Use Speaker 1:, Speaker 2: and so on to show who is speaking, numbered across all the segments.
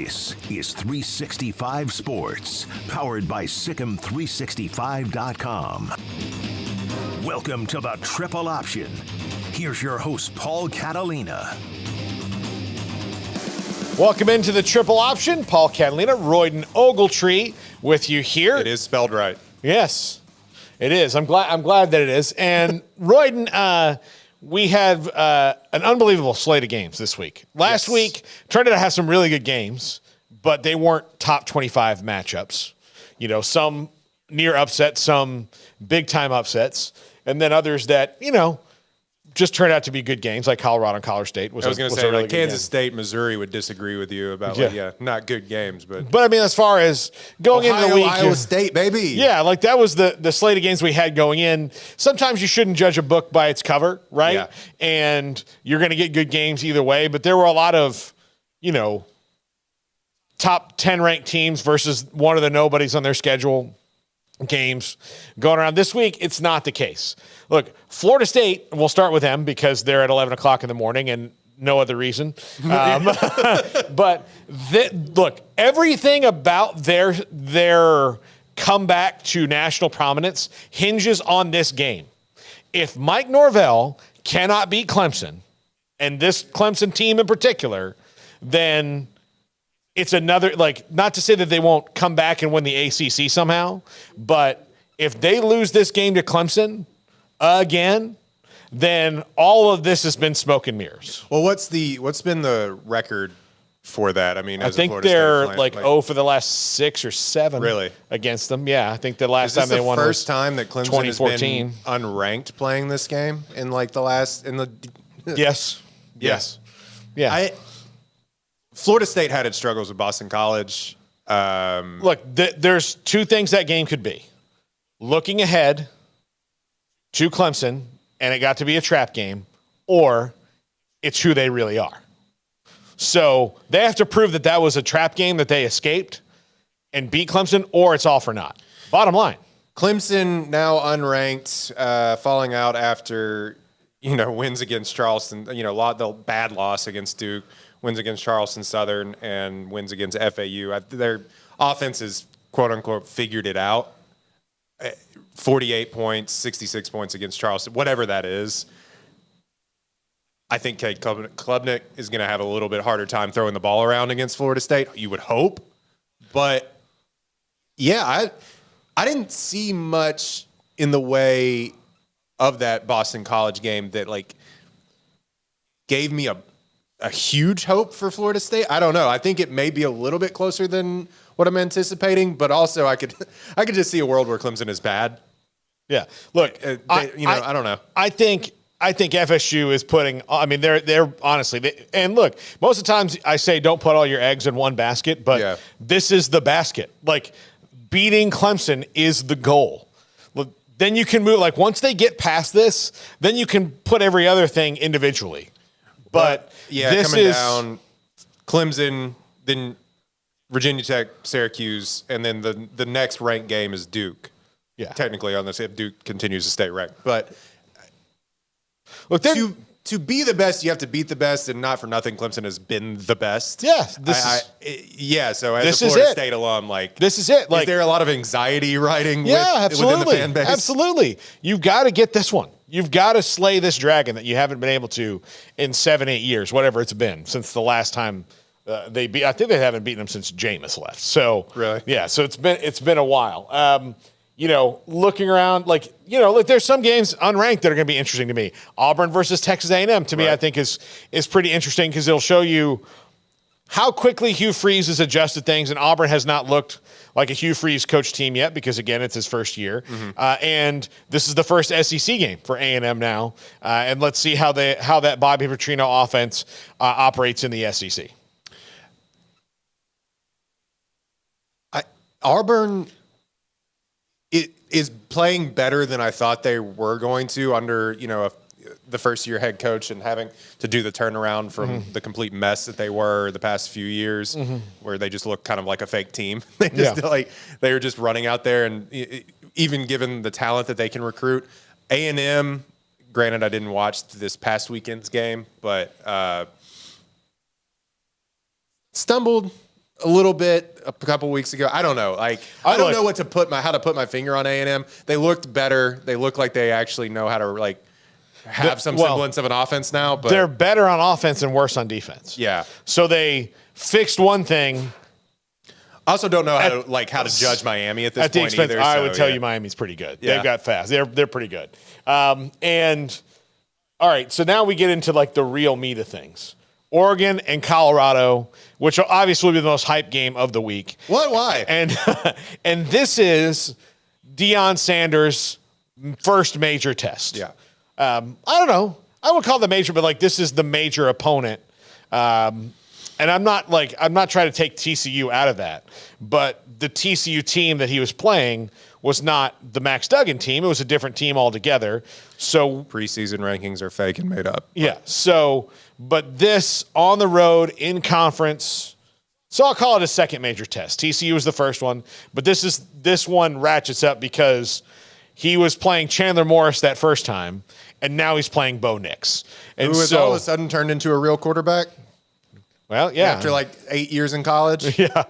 Speaker 1: This is 365 Sports, powered by Sikkim365.com. Welcome to the Triple Option. Here's your host, Paul Catalina.
Speaker 2: Welcome into the Triple Option. Paul Catalina, Royden Ogletree with you here.
Speaker 3: It is spelled right.
Speaker 2: Yes, it is. I'm glad that it is. And Royden, we have an unbelievable slate of games this week. Last week turned out to have some really good games, but they weren't top 25 matchups. You know, some near upsets, some big time upsets, and then others that, you know, just turned out to be good games, like Colorado and Colorado State.
Speaker 3: I was going to say,
Speaker 2: really
Speaker 3: like Kansas State, Missouri would disagree with you about, not good games. But
Speaker 2: I mean, as far as going into the week.
Speaker 3: Iowa State, baby.
Speaker 2: Yeah, like that was the slate of games we had going in. Sometimes you shouldn't judge a book by its cover, right?
Speaker 3: Yeah.
Speaker 2: And you're going to get good games either way. But there were a lot of, you know, top 10 ranked teams versus one of the nobodies on their schedule games going around. This week, it's not the case. Look, Florida State, we'll start with them because they're at 11 o'clock in the morning and no other reason. But look, everything about their comeback to national prominence hinges on this game. If Mike Norvell cannot beat Clemson, and this Clemson team in particular, then it's another, like, not to say that they won't come back and win the ACC somehow, but if they lose this game to Clemson again, then all of this has been smoke and mirrors.
Speaker 3: Well, what's been the record for that? I mean,
Speaker 2: I think they're like 0 for the last 6 or 7
Speaker 3: really
Speaker 2: against them. Yeah, I think the last time they won was
Speaker 3: first time that Clemson has been unranked playing this game in like the last in the
Speaker 2: Yes. Yeah.
Speaker 3: Florida State had its struggles with Boston College.
Speaker 2: Look, there's two things that game could be. Looking ahead to Clemson, and it got to be a trap game, or it's who they really are. So they have to prove that that was a trap game, that they escaped and beat Clemson, or it's all for naught. Bottom line.
Speaker 3: Clemson now unranked, falling out after, wins against Charleston, the bad loss against Duke, wins against Charleston Southern, and wins against FAU. Their offense has, quote-unquote, figured it out. 48 points, 66 points against Charleston, whatever that is. I think Cade Klubnik is going to have a little bit harder time throwing the ball around against Florida State. You would hope. But, yeah, I didn't see much in the way of that Boston College game that, like, gave me a huge hope for Florida State. I don't know. I think it may be a little bit closer than what I'm anticipating, but also I could just see a world where Clemson is bad.
Speaker 2: Yeah. Look,
Speaker 3: I don't know.
Speaker 2: I think FSU is putting. I mean, they're honestly. And look, most of the times I say don't put all your eggs in one basket, but this is the basket. Like, beating Clemson is the goal. Look, then you can move. Like, once they get past this, then you can put every other thing individually. But this
Speaker 3: coming
Speaker 2: is
Speaker 3: down Clemson, then Virginia Tech, Syracuse, and then the next ranked game is Duke.
Speaker 2: Yeah,
Speaker 3: technically on this, if Duke continues to stay ranked. But
Speaker 2: look,
Speaker 3: to be the best, you have to beat the best, and not for nothing, Clemson has been the best.
Speaker 2: Yeah,
Speaker 3: So as a Florida State alum, like,
Speaker 2: this is it. Like,
Speaker 3: is there a lot of anxiety riding
Speaker 2: absolutely.
Speaker 3: within the fan base?
Speaker 2: Absolutely. You've got to get this one. You've got to slay this dragon that you haven't been able to in 7-8 years, whatever it's been, since the last time they beat. I think they haven't beaten them since Jameis left. So
Speaker 3: really,
Speaker 2: yeah. So it's been a while. Looking around, like, there's some games unranked that are going to be interesting to me. Auburn versus Texas A&M, to me, I think is pretty interesting because it'll show you how quickly Hugh Freeze has adjusted things, and Auburn has not looked like a Hugh Freeze coach team yet because, again, it's his first year. Mm-hmm. And this is the first SEC game for A&M now. And let's see how that Bobby Petrino offense operates in the SEC.
Speaker 3: Auburn is playing better than I thought they were going to under, the first-year head coach and having to do the turnaround from the complete mess that they were the past few years, where they just look kind of like a fake team. They were just running out there, and even given the talent that they can recruit, A&M. Granted, I didn't watch this past weekend's game, but stumbled a little bit a couple weeks ago. I don't know. Like I don't know how to put my finger on A&M. They looked better. They look like they actually know how to like have some semblance of an offense now. But
Speaker 2: they're better on offense and worse on defense.
Speaker 3: Yeah.
Speaker 2: So they fixed one thing.
Speaker 3: I also don't know how to judge Miami at this point either.
Speaker 2: I would tell you Miami's pretty good.
Speaker 3: Yeah.
Speaker 2: They've got fast. They're pretty good. And all right, so now we get into like the real meat of things. Oregon and Colorado, which will obviously be the most hype game of the week.
Speaker 3: What? Why?
Speaker 2: And this is Deion Sanders' first major test.
Speaker 3: Yeah.
Speaker 2: I don't know. I would call it the major, but like this is the major opponent. And I'm not trying to take TCU out of that, but the TCU team that he was playing was not the Max Duggan team. It was a different team altogether. So
Speaker 3: preseason rankings are fake and made up.
Speaker 2: Yeah. So, but this on the road in conference. So I'll call it a second major test. TCU was the first one, but this one ratchets up because he was playing Chandler Morris that first time, and now he's playing Bo Nix. And
Speaker 3: who has all of a sudden turned into a real quarterback?
Speaker 2: Well, yeah.
Speaker 3: After like 8 years in college.
Speaker 2: Yeah.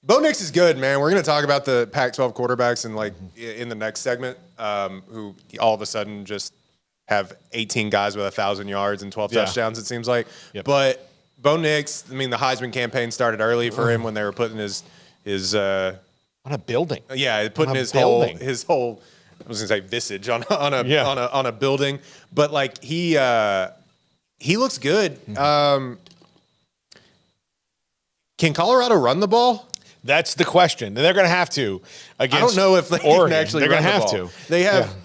Speaker 3: Bo Nix is good, man. We're going to talk about the Pac-12 quarterbacks in the next segment, who all of a sudden just have 18 guys with 1,000 yards and 12 touchdowns, it seems like. Yep. But Bo Nix, I mean, the Heisman campaign started early for him when they were putting his
Speaker 2: on a building.
Speaker 3: Yeah, putting his whole I was going to say visage on a building, but like he looks good. Can Colorado run the ball?
Speaker 2: That's the question. And they're going to have to against
Speaker 3: I don't know if they
Speaker 2: Oregon.
Speaker 3: can actually
Speaker 2: They're
Speaker 3: run
Speaker 2: going to
Speaker 3: the
Speaker 2: have
Speaker 3: ball.
Speaker 2: to.
Speaker 3: They have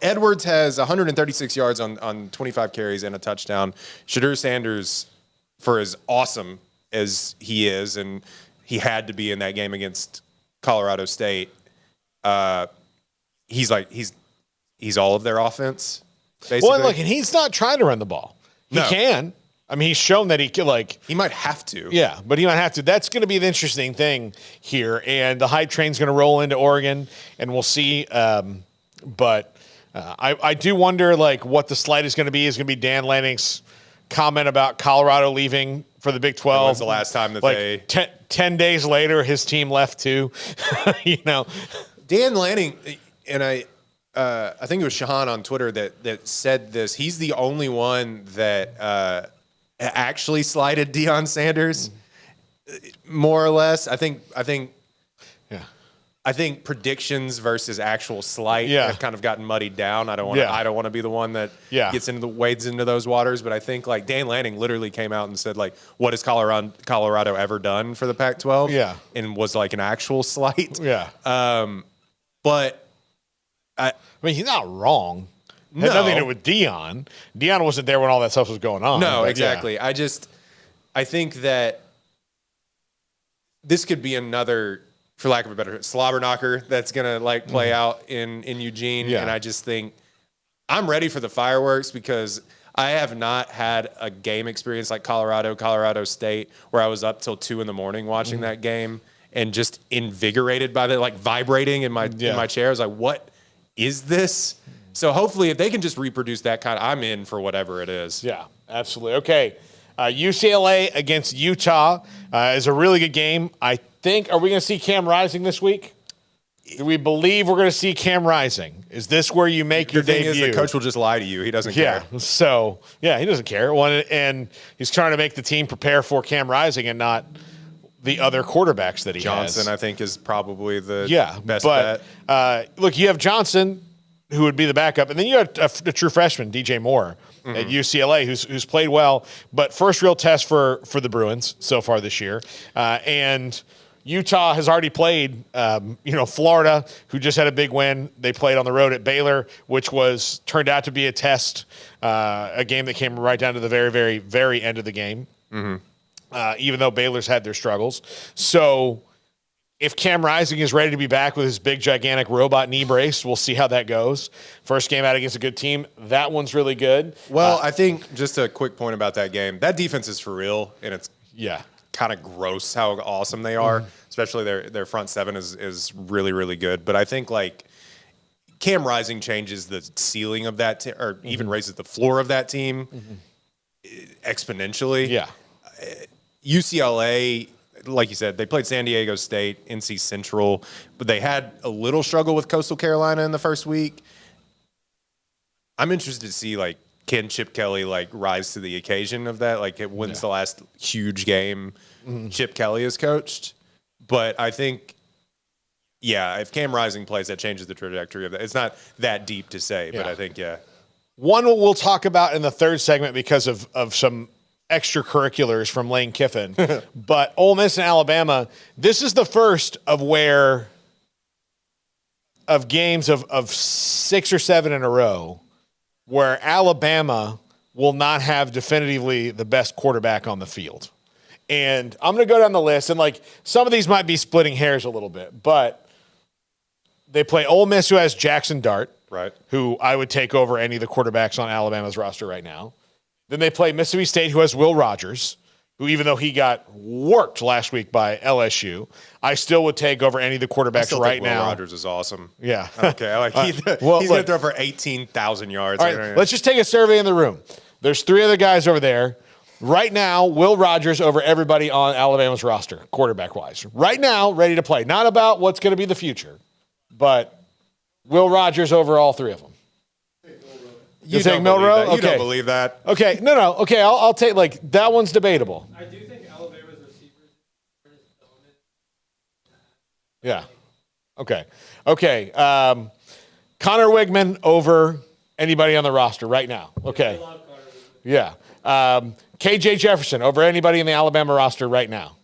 Speaker 3: Edwards has 136 yards on 25 carries and a touchdown. Shadur Sanders, for as awesome as he is, and he had to be in that game against Colorado State, he's all of their offense, basically.
Speaker 2: Well, look, and he's not trying to run the ball. He can. I mean, he's shown that he could,
Speaker 3: he might have to.
Speaker 2: Yeah, but he might have to. That's going to be the interesting thing here. And the hype train's going to roll into Oregon, and we'll see. But I do wonder, what the slide is going to be. Is going to be Dan Lanning's comment about Colorado leaving for the Big 12.
Speaker 3: When's the last time that
Speaker 2: 10 days later, his team left too.
Speaker 3: Dan Lanning, and I think it was Shahan on Twitter that said this. He's the only one that actually slighted Deion Sanders, more or less. I think predictions versus actual slight have kind of gotten muddied down. I don't want to be the one that wades into those waters. But I think Dan Lanning literally came out and said what has Colorado ever done for the Pac-12?
Speaker 2: Yeah,
Speaker 3: and was an actual slight.
Speaker 2: Yeah,
Speaker 3: but
Speaker 2: I mean he's not wrong. It had nothing to do with Deion. Deion wasn't there when all that stuff was going on.
Speaker 3: No, exactly. Yeah. I think that this could be another, for lack of a better, slobber knocker that's gonna play out in Eugene. Yeah. And I just think I'm ready for the fireworks because I have not had a game experience like Colorado State, where I was up till 2 a.m. watching that game and just invigorated by the vibrating in my chair. I was like, what is this? So hopefully if they can just reproduce that I'm in for whatever it is.
Speaker 2: Yeah, absolutely. Okay. UCLA against Utah is a really good game. I think, are we going to see Cam Rising this week? Do we believe we're going to see Cam Rising? Is this where you make your debut?
Speaker 3: The thing is, the coach will just lie to you. He doesn't care.
Speaker 2: So, he doesn't care. And he's trying to make the team prepare for Cam Rising and not the other quarterbacks that he has.
Speaker 3: Johnson, I think, is probably the best bet.
Speaker 2: Look, you have Johnson, who would be the backup, and then you have a true freshman, DJ Moore, at UCLA, who's played well, but first real test for the Bruins so far this year. And Utah has already played, Florida, who just had a big win. They played on the road at Baylor, which turned out to be a test, a game that came right down to the very, very, very end of the game, even though Baylor's had their struggles. So if Cam Rising is ready to be back with his big, gigantic robot knee brace, we'll see how that goes. First game out against a good team. That one's really good.
Speaker 3: Well, I think just a quick point about that game. That defense is for real, and it's kind of gross how awesome they are. Especially their front seven is really, really good. But I think Cam Rising changes the ceiling of that or even raises the floor of that team exponentially.
Speaker 2: Yeah.
Speaker 3: UCLA, like you said, they played San Diego State, NC Central, but they had a little struggle with Coastal Carolina in the first week. I'm interested to see, like, can Chip Kelly, like, rise to the occasion of that? Like, when's the last huge game Chip Kelly has coached? But I think, if Cam Rising plays, that changes the trajectory of that. It's not that deep to say, but I think,
Speaker 2: One we'll talk about in the third segment because of some extracurriculars from Lane Kiffin. But Ole Miss and Alabama, this is the first of games of 6 or 7 in a row where Alabama will not have definitively the best quarterback on the field. And I'm going to go down the list, and like some of these might be splitting hairs a little bit, but they play Ole Miss, who has Jackson Dart,
Speaker 3: right,
Speaker 2: who I would take over any of the quarterbacks on Alabama's roster right now. Then they play Mississippi State, who has Will Rogers, who even though he got worked last week by LSU, I still would take over any of the quarterbacks right now.
Speaker 3: Will Rogers is awesome.
Speaker 2: Yeah.
Speaker 3: Okay. He's going to throw for 18,000 yards.
Speaker 2: All right, let's just take a survey in the room. There's 3 other guys over there. Right now, Will Rogers over everybody on Alabama's roster, quarterback-wise. Right now, ready to play. Not about what's going to be the future, but Will Rogers over all 3 of them. You take Milrow?
Speaker 3: Okay. You don't believe that.
Speaker 2: Okay, no. Okay, I'll take, like, that one's debatable.
Speaker 4: I do think Alabama's receivers are
Speaker 2: Yeah. Okay. Connor Wigman over anybody on the roster right now. Okay.
Speaker 4: I love Connor Wigman.
Speaker 2: Yeah. KJ Jefferson over anybody in the Alabama roster right now.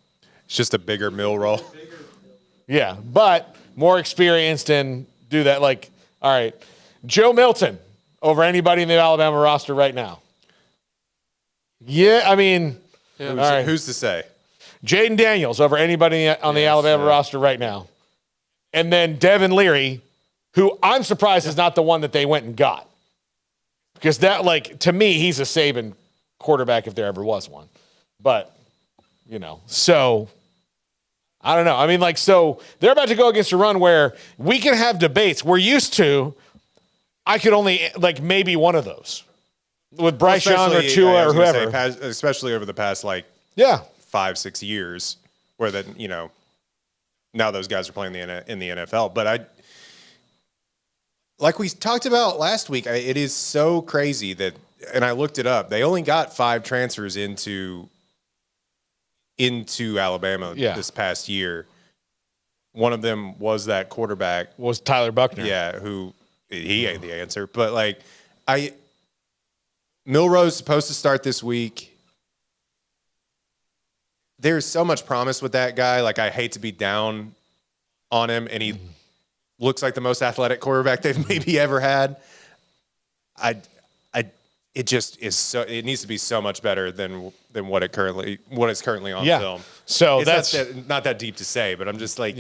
Speaker 3: It's just a bigger mill roll.
Speaker 2: Yeah, but more experienced and do that. Like, all right, Joe Milton over anybody in the Alabama roster right now. Yeah, I mean, all right.
Speaker 3: Who's to say?
Speaker 2: Jaden Daniels over anybody on the Alabama roster right now. And then Devin Leary, who I'm surprised is not the one that they went and got. Because that, like, to me, he's a Saban quarterback if there ever was one. But, so I don't know. I mean, like, so they're about to go against a run where we can have debates. We're used to, I could only, like, maybe one of those. With Bryce Young or Tua or whoever.
Speaker 3: Especially over the past, 5-6 years where now those guys are playing in the NFL. But like we talked about last week, it is so crazy that, and I looked it up, they only got 5 transfers into Alabama this past year. One of them was that quarterback.
Speaker 2: Was Tyler Buckner.
Speaker 3: Yeah, who he ain't the answer. But Milrow's supposed to start this week. There's so much promise with that guy. Like, I hate to be down on him, and he looks like the most athletic quarterback they've maybe ever had. It just is so. It needs to be so much better than what is currently on film.
Speaker 2: So
Speaker 3: it's not that deep to say, but I'm just like,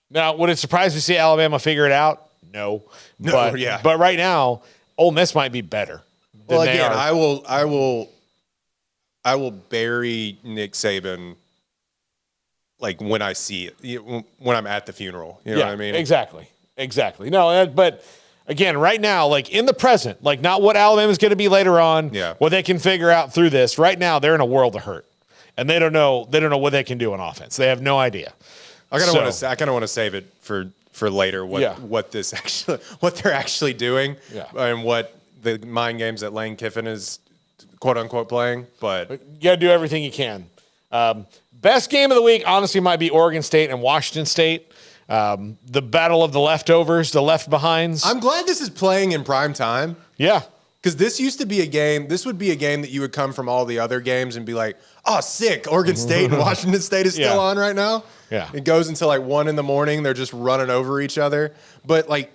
Speaker 2: Now, would it surprise me to see Alabama figure it out? No. But right now, Ole Miss might be better.
Speaker 3: Well, again, I will bury Nick Saban like when I see it, when I'm at the funeral. You know what I mean?
Speaker 2: Exactly. No, but again, right now, like in the present, like not what Alabama's going to be later on, what they can figure out through this. Right now, they're in a world of hurt, and they don't know what they can do on offense. They have no idea.
Speaker 3: I kind of want to save it for later. What they're actually doing, and what the mind games that Lane Kiffin is quote unquote playing. But
Speaker 2: you got to do everything you can. Best game of the week, honestly, might be Oregon State and Washington State. The battle of the leftovers, the left behinds.
Speaker 3: I'm glad this is playing in prime time.
Speaker 2: Yeah.
Speaker 3: Because this used to be a game, this would be a game that you would come from all the other games and be like, oh, sick, Oregon State and Washington State is still on right now.
Speaker 2: Yeah.
Speaker 3: It goes until like 1 a.m. They're just running over each other. But like,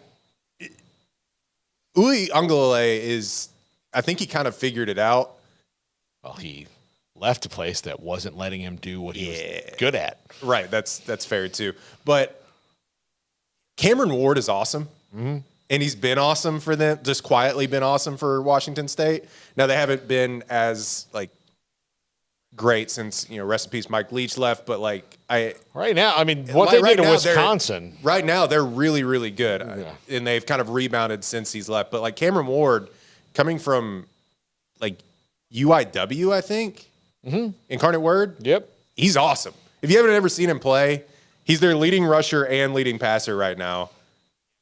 Speaker 3: Uli Angalale is, I think he kind of figured it out.
Speaker 2: Well, he left a place that wasn't letting him do what he was good at.
Speaker 3: Right, that's fair too. But Cameron Ward is awesome. Mm-hmm. And he's been awesome for them, just quietly been awesome for Washington State. Now, they haven't been as, like, great since, rest in peace, Mike Leach left. But, like,
Speaker 2: right now, I mean, what they did to Wisconsin.
Speaker 3: Right now, they're really, really good. Yeah. And they've kind of rebounded since he's left. But, like, Cameron Ward, coming from, like, UIW, I think. Incarnate Word.
Speaker 2: Yep.
Speaker 3: He's awesome. If you haven't ever seen him play, he's their leading rusher and leading passer right now.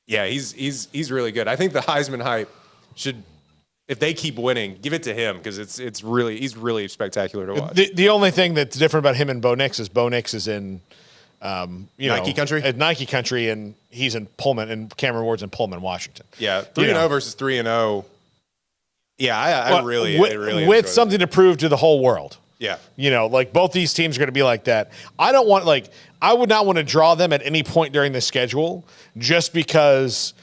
Speaker 3: Yeah, he's really good. I think the Heisman hype should, if they keep winning, give it to him because he's really spectacular to watch.
Speaker 2: The only thing that's different about him and Bo Nix is in
Speaker 3: Nike country?
Speaker 2: At Nike country, and he's in Pullman, and Cameron Ward's in Pullman, Washington.
Speaker 3: Yeah, 3-0 versus 3-0. Yeah, I really
Speaker 2: with something to prove to the whole world.
Speaker 3: Yeah.
Speaker 2: Like both these teams are going to be like that. I would not want to draw them at any point during the schedule just because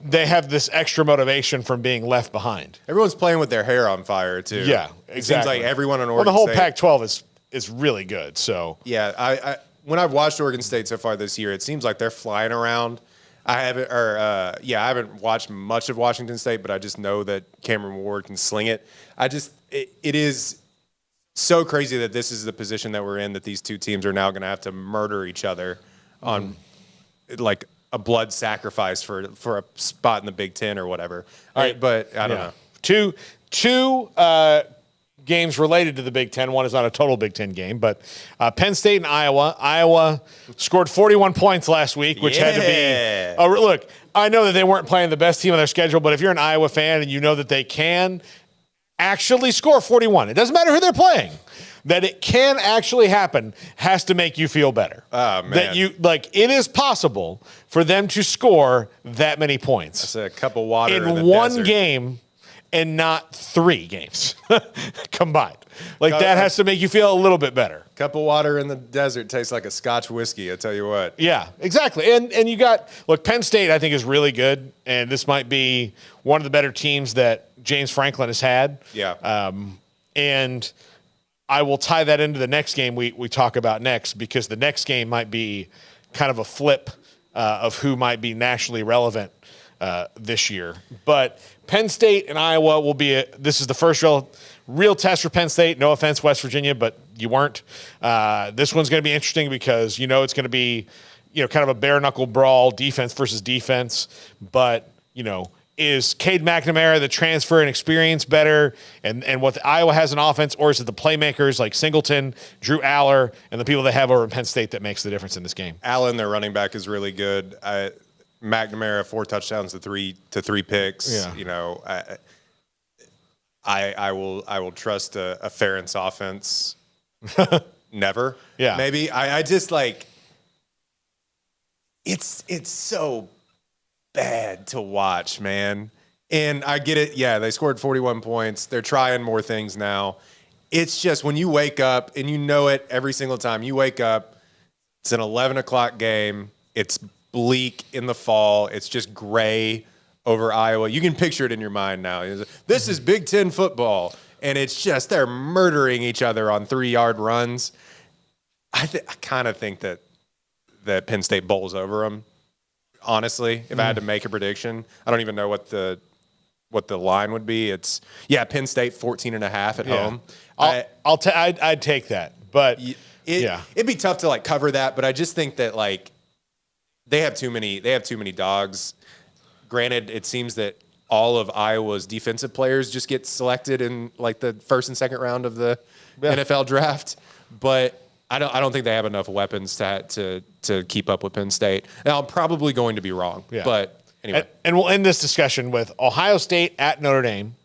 Speaker 2: they have this extra motivation from being left behind.
Speaker 3: Everyone's playing with their hair on fire too.
Speaker 2: Yeah, exactly.
Speaker 3: It seems like everyone on Oregon
Speaker 2: the whole
Speaker 3: State,
Speaker 2: Pac-12 is really good. So
Speaker 3: yeah, I when I've watched Oregon State so far this year, it seems like they're flying around. I haven't watched much of Washington State, but I just know that Cameron Ward can sling it. It is so crazy that this is the position that we're in, that these two teams are now going to have to murder each other on like a blood sacrifice for a spot in the Big Ten or whatever. All right, but I don't know.
Speaker 2: Two games related to the Big Ten. One is not a total Big Ten game, but Penn State and Iowa. Iowa scored 41 points last week, which had to be look, I know that they weren't playing the best team on their schedule, but if you're an Iowa fan and you know that they can actually score 41, it doesn't matter who they're playing. That it can actually happen has to make you feel better.
Speaker 3: Oh, man.
Speaker 2: That it is possible for them to score that many points.
Speaker 3: That's a cup of water in the
Speaker 2: one
Speaker 3: desert.
Speaker 2: game and not 3 games combined. That has to make you feel a little bit better.
Speaker 3: Cup of water in the desert tastes like a Scotch whiskey, I tell you what.
Speaker 2: Yeah, exactly. And you got, Penn State I think is really good, and this might be one of the better teams that James Franklin has had.
Speaker 3: Yeah.
Speaker 2: And I will tie that into the next game we talk about next, because the next game might be kind of a flip of who might be nationally relevant this year. But Penn State and Iowa will be this is the first real test for Penn State. No offense, West Virginia, but you weren't. This one's going to be interesting because it's going to be kind of a bare knuckle brawl, defense versus defense. But is Cade McNamara, the transfer and experience, better? And what Iowa has an offense, or is it the playmakers like Singleton, Drew Aller, and the people they have over in Penn State that makes the difference in this game?
Speaker 3: Allen, their running back, is really good. McNamara, 4 touchdowns to three picks.
Speaker 2: Yeah.
Speaker 3: I will trust a Ferentz offense. Never.
Speaker 2: Yeah.
Speaker 3: Maybe. I just it's so bad to watch, man. And I get it. Yeah, they scored 41 points. They're trying more things now. It's just when you wake up, and you know it every single time you wake up, it's an 11 o'clock game. It's bleak in the fall. It's just gray over Iowa. You can picture it in your mind now. This is Big Ten football. And it's just they're murdering each other on 3-yard runs. I kind of think that Penn State bowls over them. Honestly, if I had to make a prediction, I don't even know what the line would be. It's Penn State 14.5 at home.
Speaker 2: I'd take that, but
Speaker 3: it'd be tough to cover that. But I just think that they have too many dogs. Granted, it seems that all of Iowa's defensive players just get selected in the first and second round of the NFL draft, but I don't think they have enough weapons to keep up with Penn State. Now, I'm probably going to be wrong, but anyway.
Speaker 2: And we'll end this discussion with Ohio State at Notre Dame.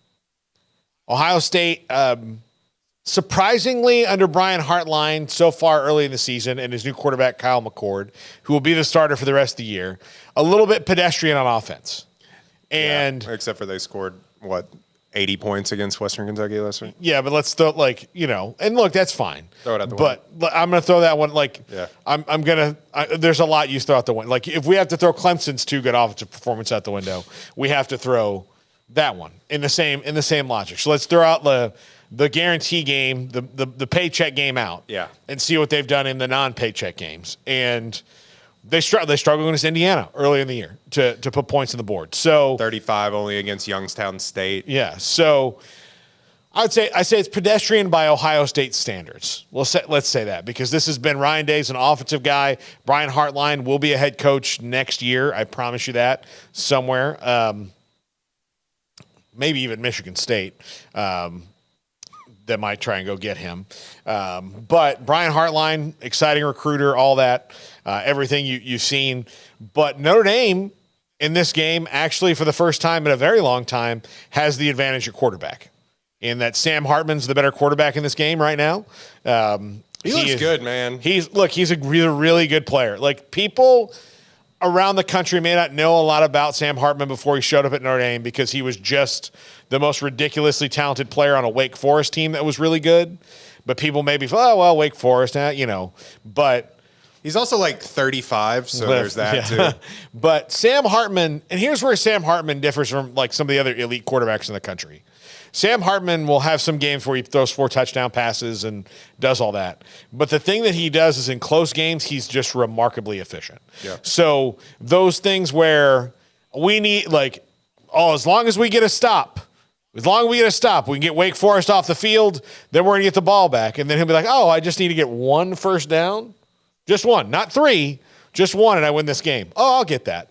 Speaker 2: Ohio State, surprisingly under Brian Hartline so far early in the season, and his new quarterback, Kyle McCord, who will be the starter for the rest of the year, a little bit pedestrian on offense. And
Speaker 3: except for they scored, 80 points against Western Kentucky last week?
Speaker 2: Yeah, but let's throw, and look, that's fine.
Speaker 3: Throw it out the window.
Speaker 2: But I'm going to throw that one, I'm going to, there's a lot you throw out the window. If we have to throw Clemson's 2 good offensive performance out the window, we have to throw that one in the same logic. So let's throw out the guarantee game, the paycheck game out.
Speaker 3: Yeah.
Speaker 2: And see what they've done in the non-paycheck games. And they struggled against Indiana early in the year to put points on the board. So
Speaker 3: 35 only against Youngstown State.
Speaker 2: Yeah. So I say it's pedestrian by Ohio State standards. Let's say that, because this has been Ryan Day's an offensive guy. Brian Hartline will be a head coach next year. I promise you that, somewhere. Maybe even Michigan State. that might try and go get him. But Brian Hartline, exciting recruiter, all that, everything you've seen. But Notre Dame in this game, actually for the first time in a very long time, has the advantage at quarterback. In that Sam Hartman's the better quarterback in this game right now.
Speaker 3: He looks good, man.
Speaker 2: He's a really good player. Like, people around the country may not know a lot about Sam Hartman before he showed up at Notre Dame because he was just the most ridiculously talented player on a Wake Forest team that was really good. But people maybe, Wake Forest, but
Speaker 3: He's also like 35, so there's that too.
Speaker 2: But Sam Hartman, and here's where Sam Hartman differs from like some of the other elite quarterbacks in the country. Sam Hartman will have some games where he throws 4 touchdown passes and does all that. But the thing that he does is in close games, he's just remarkably efficient.
Speaker 3: Yeah.
Speaker 2: So those things where we need, as long as we get a stop, we can get Wake Forest off the field, then we're going to get the ball back. And then he'll be like, I just need to get 1 first down. Just 1, not 3, just 1, and I win this game. I'll get that.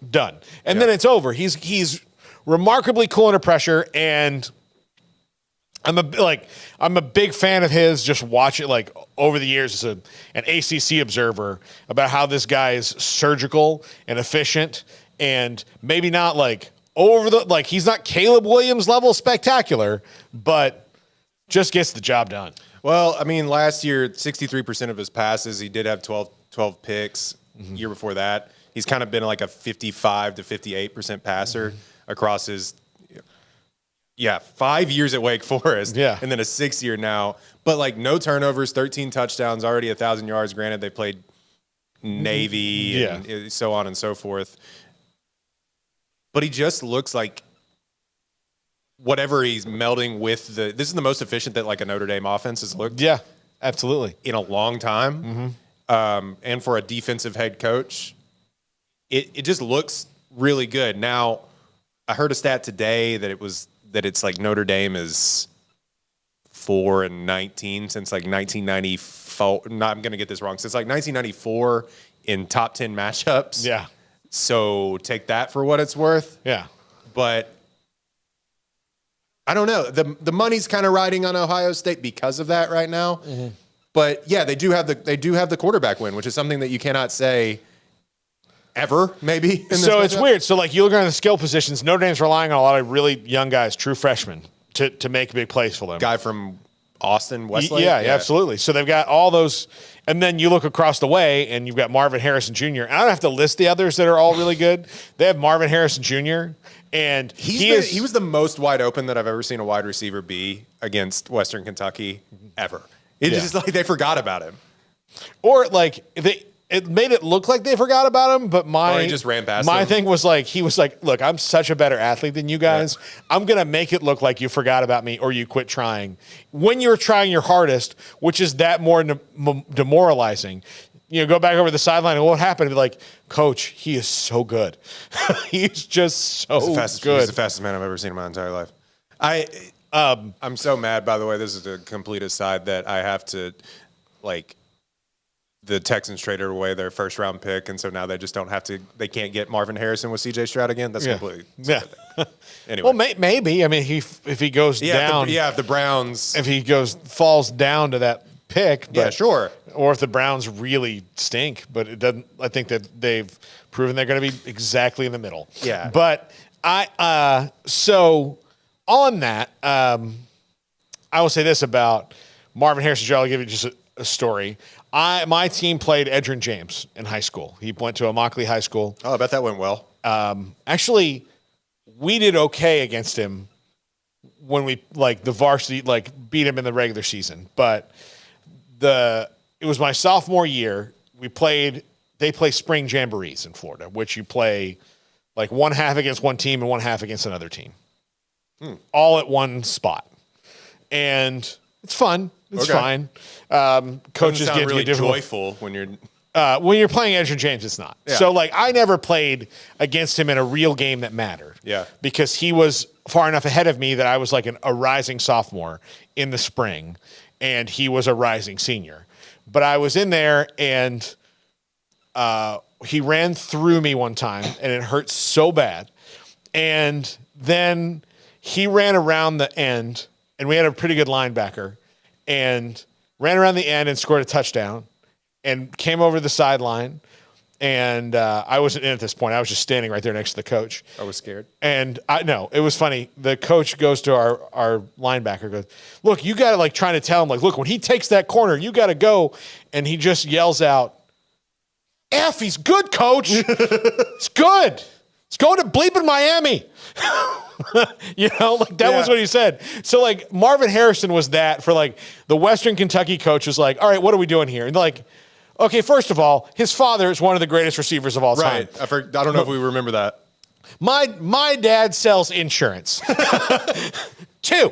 Speaker 2: Done. And then it's over. He's remarkably cool under pressure, and I'm a big fan of his. Just watch it over the years as an ACC observer about how this guy is surgical and efficient, and maybe not he's not Caleb Williams level spectacular, but just gets the job done.
Speaker 3: Well, I mean, last year, 63% of his passes, he did have 12 picks. Year before that, he's kind of been like a 55 to 58% passer across his 5 years at Wake Forest, and then a 6th year now. But no turnovers, 13 touchdowns, already 1,000 yards. Granted, they played Navy and so on and so forth. But he just looks like whatever he's melding with this is the most efficient that a Notre Dame offense has looked.
Speaker 2: Yeah, absolutely.
Speaker 3: In a long time. And for a defensive head coach, it just looks really good. Now, I heard a stat today that it's Notre Dame is 4-19 since 1994. No, I'm going to get this wrong. Since 1994 in top 10 matchups.
Speaker 2: Yeah.
Speaker 3: So take that for what it's worth.
Speaker 2: Yeah.
Speaker 3: But I don't know. The money's kind of riding on Ohio State because of that right now. But yeah, they do have the quarterback win, which is something that you cannot say ever, maybe.
Speaker 2: So it's weird. So you look at the skill positions, Notre Dame's relying on a lot of really young guys, true freshmen, to make big plays for them.
Speaker 3: Guy from Austin, Westlake?
Speaker 2: Yeah, absolutely. So they've got all those, and then you look across the way, and you've got Marvin Harrison Jr. And I don't have to list the others that are all really good. They have Marvin Harrison Jr., and he
Speaker 3: was the most wide open that I've ever seen a wide receiver be against Western Kentucky ever. It's just they forgot about him.
Speaker 2: Or it made it look like they forgot about him, but
Speaker 3: he just ran past
Speaker 2: my
Speaker 3: him.
Speaker 2: thing was he was look, I'm such a better athlete than you guys. Yeah. I'm going to make it look like you forgot about me or you quit trying. When you're trying your hardest, which is that more demoralizing, go back over the sideline and what happened? And be Coach, he is so good. He's just so good.
Speaker 3: He's the fastest man I've ever seen in my entire life. I'm so mad, by the way, this is a complete aside, that I have to, the Texans traded away their first round pick, and so now they just they can't get Marvin Harrison with CJ Stroud again. That's completely Anyway.
Speaker 2: Well, maybe. I mean, if he goes down.
Speaker 3: If the Browns.
Speaker 2: If he falls down to that pick.
Speaker 3: Yeah, sure.
Speaker 2: Or if the Browns really stink, but it doesn't. I think that they've proven they're going to be exactly in the middle.
Speaker 3: Yeah.
Speaker 2: But so on that, I will say this about Marvin Harrison Jr. I'll give you just a story. My team played Edgerrin James in high school. He went to Immokalee High School.
Speaker 3: Oh, I bet that went well.
Speaker 2: Actually, we did okay against him when we the varsity beat him in the regular season. But it was my sophomore year. They play spring jamborees in Florida, which you play one half against one team and one half against another team, all at one spot, and it's fun. It's fine. Coaches get
Speaker 3: really
Speaker 2: difficult.
Speaker 3: Joyful when you're
Speaker 2: playing Edgerrin James. It's not.
Speaker 3: Yeah.
Speaker 2: So I never played against him in a real game that mattered.
Speaker 3: Yeah.
Speaker 2: Because he was far enough ahead of me that I was a rising sophomore in the spring, and he was a rising senior. But I was in there, and he ran through me one time, and it hurt so bad. And then he ran around the end and we had a pretty good linebacker, and ran around the end and scored a touchdown, and came over the sideline. And I wasn't in at this point. I was just standing right there next to the coach.
Speaker 3: I was scared.
Speaker 2: And I know it was funny. The coach goes to our linebacker, goes, look, you got to like trying to tell him, like, look, when he takes that corner, you got to go. And he just yells out, F, he's good, coach. It's good. It's going to bleeping Miami. Like that was what he said. So like Marvin Harrison was that for like the Western Kentucky coach was like, all right, what are we doing here? And they're like, okay, first of all, his father is one of the greatest receivers of all time.
Speaker 3: Right. I don't know if we remember that.
Speaker 2: My dad sells insurance. 2,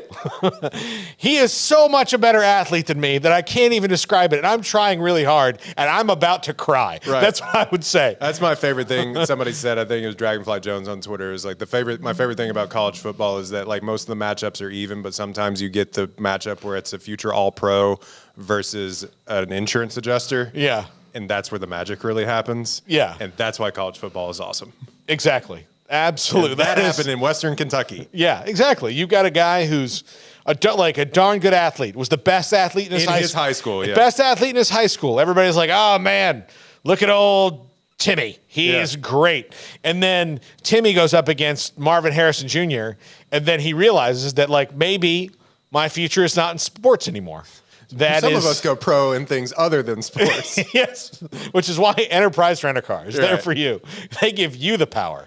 Speaker 2: he is so much a better athlete than me that I can't even describe it. And I'm trying really hard, and I'm about to cry.
Speaker 3: Right.
Speaker 2: That's what I would say.
Speaker 3: That's my favorite thing. Somebody said, I think it was Dragonfly Jones on Twitter, is like my favorite thing about college football is that like most of the matchups are even, but sometimes you get the matchup where it's a future All-Pro versus an insurance adjuster.
Speaker 2: Yeah.
Speaker 3: And that's where the magic really happens.
Speaker 2: Yeah.
Speaker 3: And that's why college football is awesome.
Speaker 2: Exactly. Absolutely.
Speaker 3: And that happened in Western Kentucky.
Speaker 2: Yeah, exactly. You've got a guy who's a darn good athlete, was the best athlete in his
Speaker 3: high school. Yeah.
Speaker 2: Best athlete in his high school. Everybody's like, oh, man, look at old Timmy. He is great. And then Timmy goes up against Marvin Harrison Jr., and then he realizes that, like, maybe my future is not in sports anymore.
Speaker 3: Some of us go pro in things other than sports.
Speaker 2: Yes, which is why Enterprise Rent-A-Car is there for you. They give you the power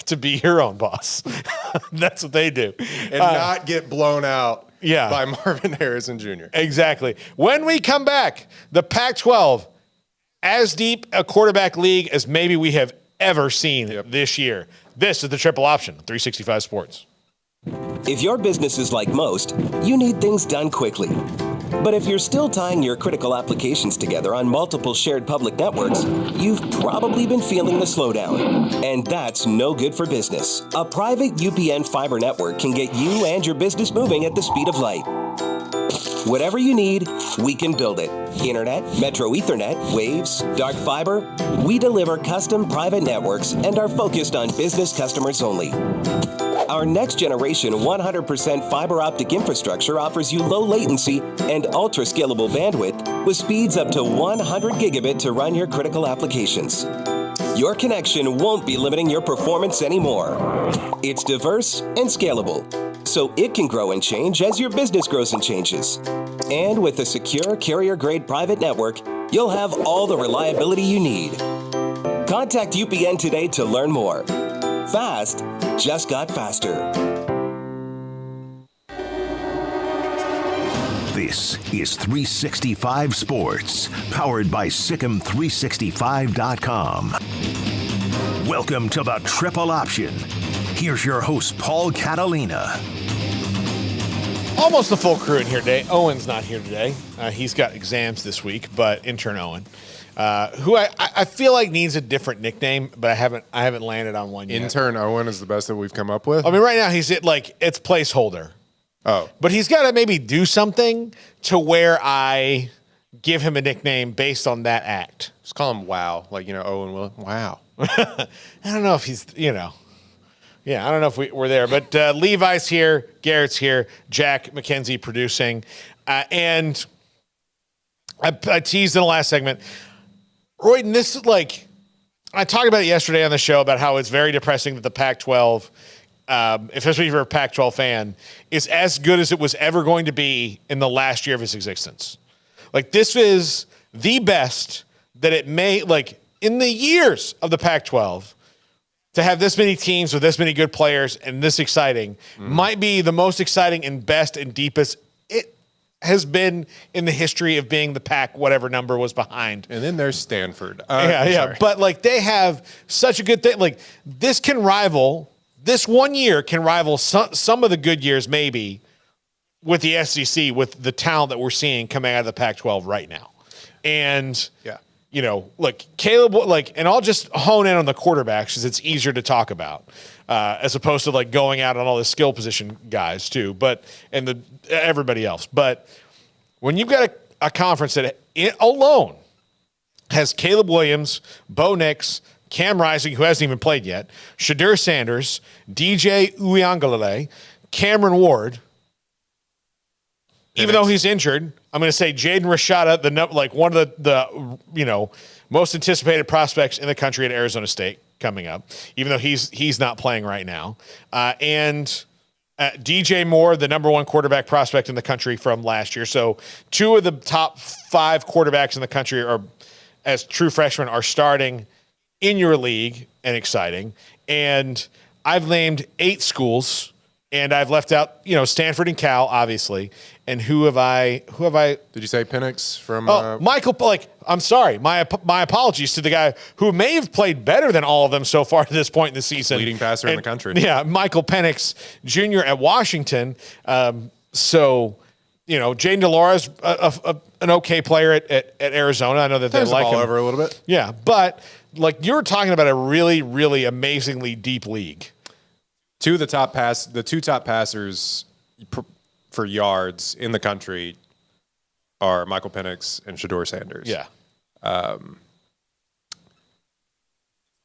Speaker 2: to be your own boss. That's what they do.
Speaker 3: And not get blown out by Marvin Harrison Jr.
Speaker 2: Exactly. When we come back, the Pac-12, as deep a quarterback league as maybe we have ever seen this year. This is the Triple Option, 365 Sports.
Speaker 5: If your business is like most, you need things done quickly. But if you're still tying your critical applications together on multiple shared public networks, you've probably been feeling the slowdown. And that's no good for business. A private UPN fiber network can get you and your business moving at the speed of light. Whatever you need, we can build it. Internet, Metro Ethernet, Waves, dark fiber. We deliver custom private networks and are focused on business customers only. Our next generation 100% fiber optic infrastructure offers you low latency and ultra scalable bandwidth with speeds up to 100 gigabit to run your critical applications. Your connection won't be limiting your performance anymore. It's diverse and scalable, so it can grow and change as your business grows and changes. And with a secure carrier-grade private network, you'll have all the reliability you need. Contact UPN today to learn more. Fast just got faster.
Speaker 1: This is 365 Sports, powered by Sikkim365.com. Welcome to the Triple Option. Here's your host, Paul Catalina.
Speaker 2: Almost the full crew in here today. Owen's not here today. He's got exams this week, but intern Owen, who I feel like needs a different nickname, but I haven't landed on one yet.
Speaker 3: Intern Owen is the best that we've come up with.
Speaker 2: I mean, right now he's it's placeholder.
Speaker 3: Oh,
Speaker 2: but he's got to maybe do something to where I give him a nickname based on that act.
Speaker 3: just call him Wow, like Owen will. Wow.
Speaker 2: I don't know if he's Yeah, I don't know if we're there, but Levi's here, Garrett's here, Jack McKenzie producing, and I teased in the last segment. Royden, this is like, I talked about it yesterday on the show about how it's very depressing that the Pac-12, especially if you're a Pac-12 fan, is as good as it was ever going to be in the last year of its existence. Like, this is the best that it may, like, in the years of the Pac-12, to have this many teams with this many good players and this exciting might be the most exciting and best and deepest it has been in the history of being the Pac, whatever number was behind.
Speaker 3: And then there's Stanford.
Speaker 2: Yeah. But like they have such a good thing. Like this 1 year can rival some of the good years maybe with the SEC, with the talent that we're seeing coming out of the Pac-12 right now. And look, Caleb, and I'll just hone in on the quarterbacks because it's easier to talk about as opposed to like going out on all the skill position guys too, and everybody else. But when you've got a conference that it alone has Caleb Williams, Bo Nix, Cam Rising, who hasn't even played yet, Shadur Sanders, DJ Uiagalelei, Cameron Ward, even though he's injured, I'm going to say Jaden Rashada, one of the most anticipated prospects in the country at Arizona State coming up, even though he's not playing right now. And DJ Moore, the number one quarterback prospect in the country from last year. So 2 of the top 5 quarterbacks in the country as true freshmen are starting in your league and exciting. And I've named 8 schools, and I've left out, Stanford and Cal, obviously. And who have I?
Speaker 3: Did you say Penix from?
Speaker 2: Michael. I'm sorry. My apologies to the guy who may have played better than all of them so far to this point in the season.
Speaker 3: Leading passer in the country.
Speaker 2: Yeah, Michael Penix Jr. at Washington. Jaden Delora's an okay player at Arizona. I know that they like him
Speaker 3: all over a little bit.
Speaker 2: Yeah, but you're talking about a really, really amazingly deep league.
Speaker 3: 2 of the two top passers for yards in the country are Michael Penix and Shedeur Sanders.
Speaker 2: Yeah.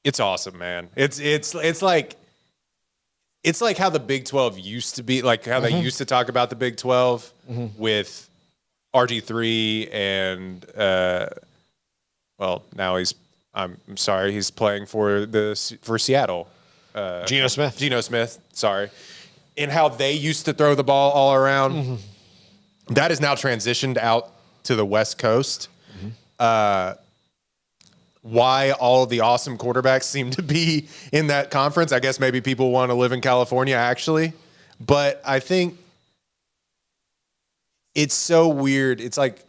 Speaker 3: It's awesome, man. It's like how the Big 12 used to be, like how they used to talk about the Big 12 with RG3 and now I'm sorry, he's playing for Seattle.
Speaker 2: Geno
Speaker 3: Smith, sorry. And how they used to throw the ball all around. That is now transitioned out to the West Coast. Why all of the awesome quarterbacks seem to be in that conference. I guess maybe people want to live in California, actually. But I think it's so weird. It's like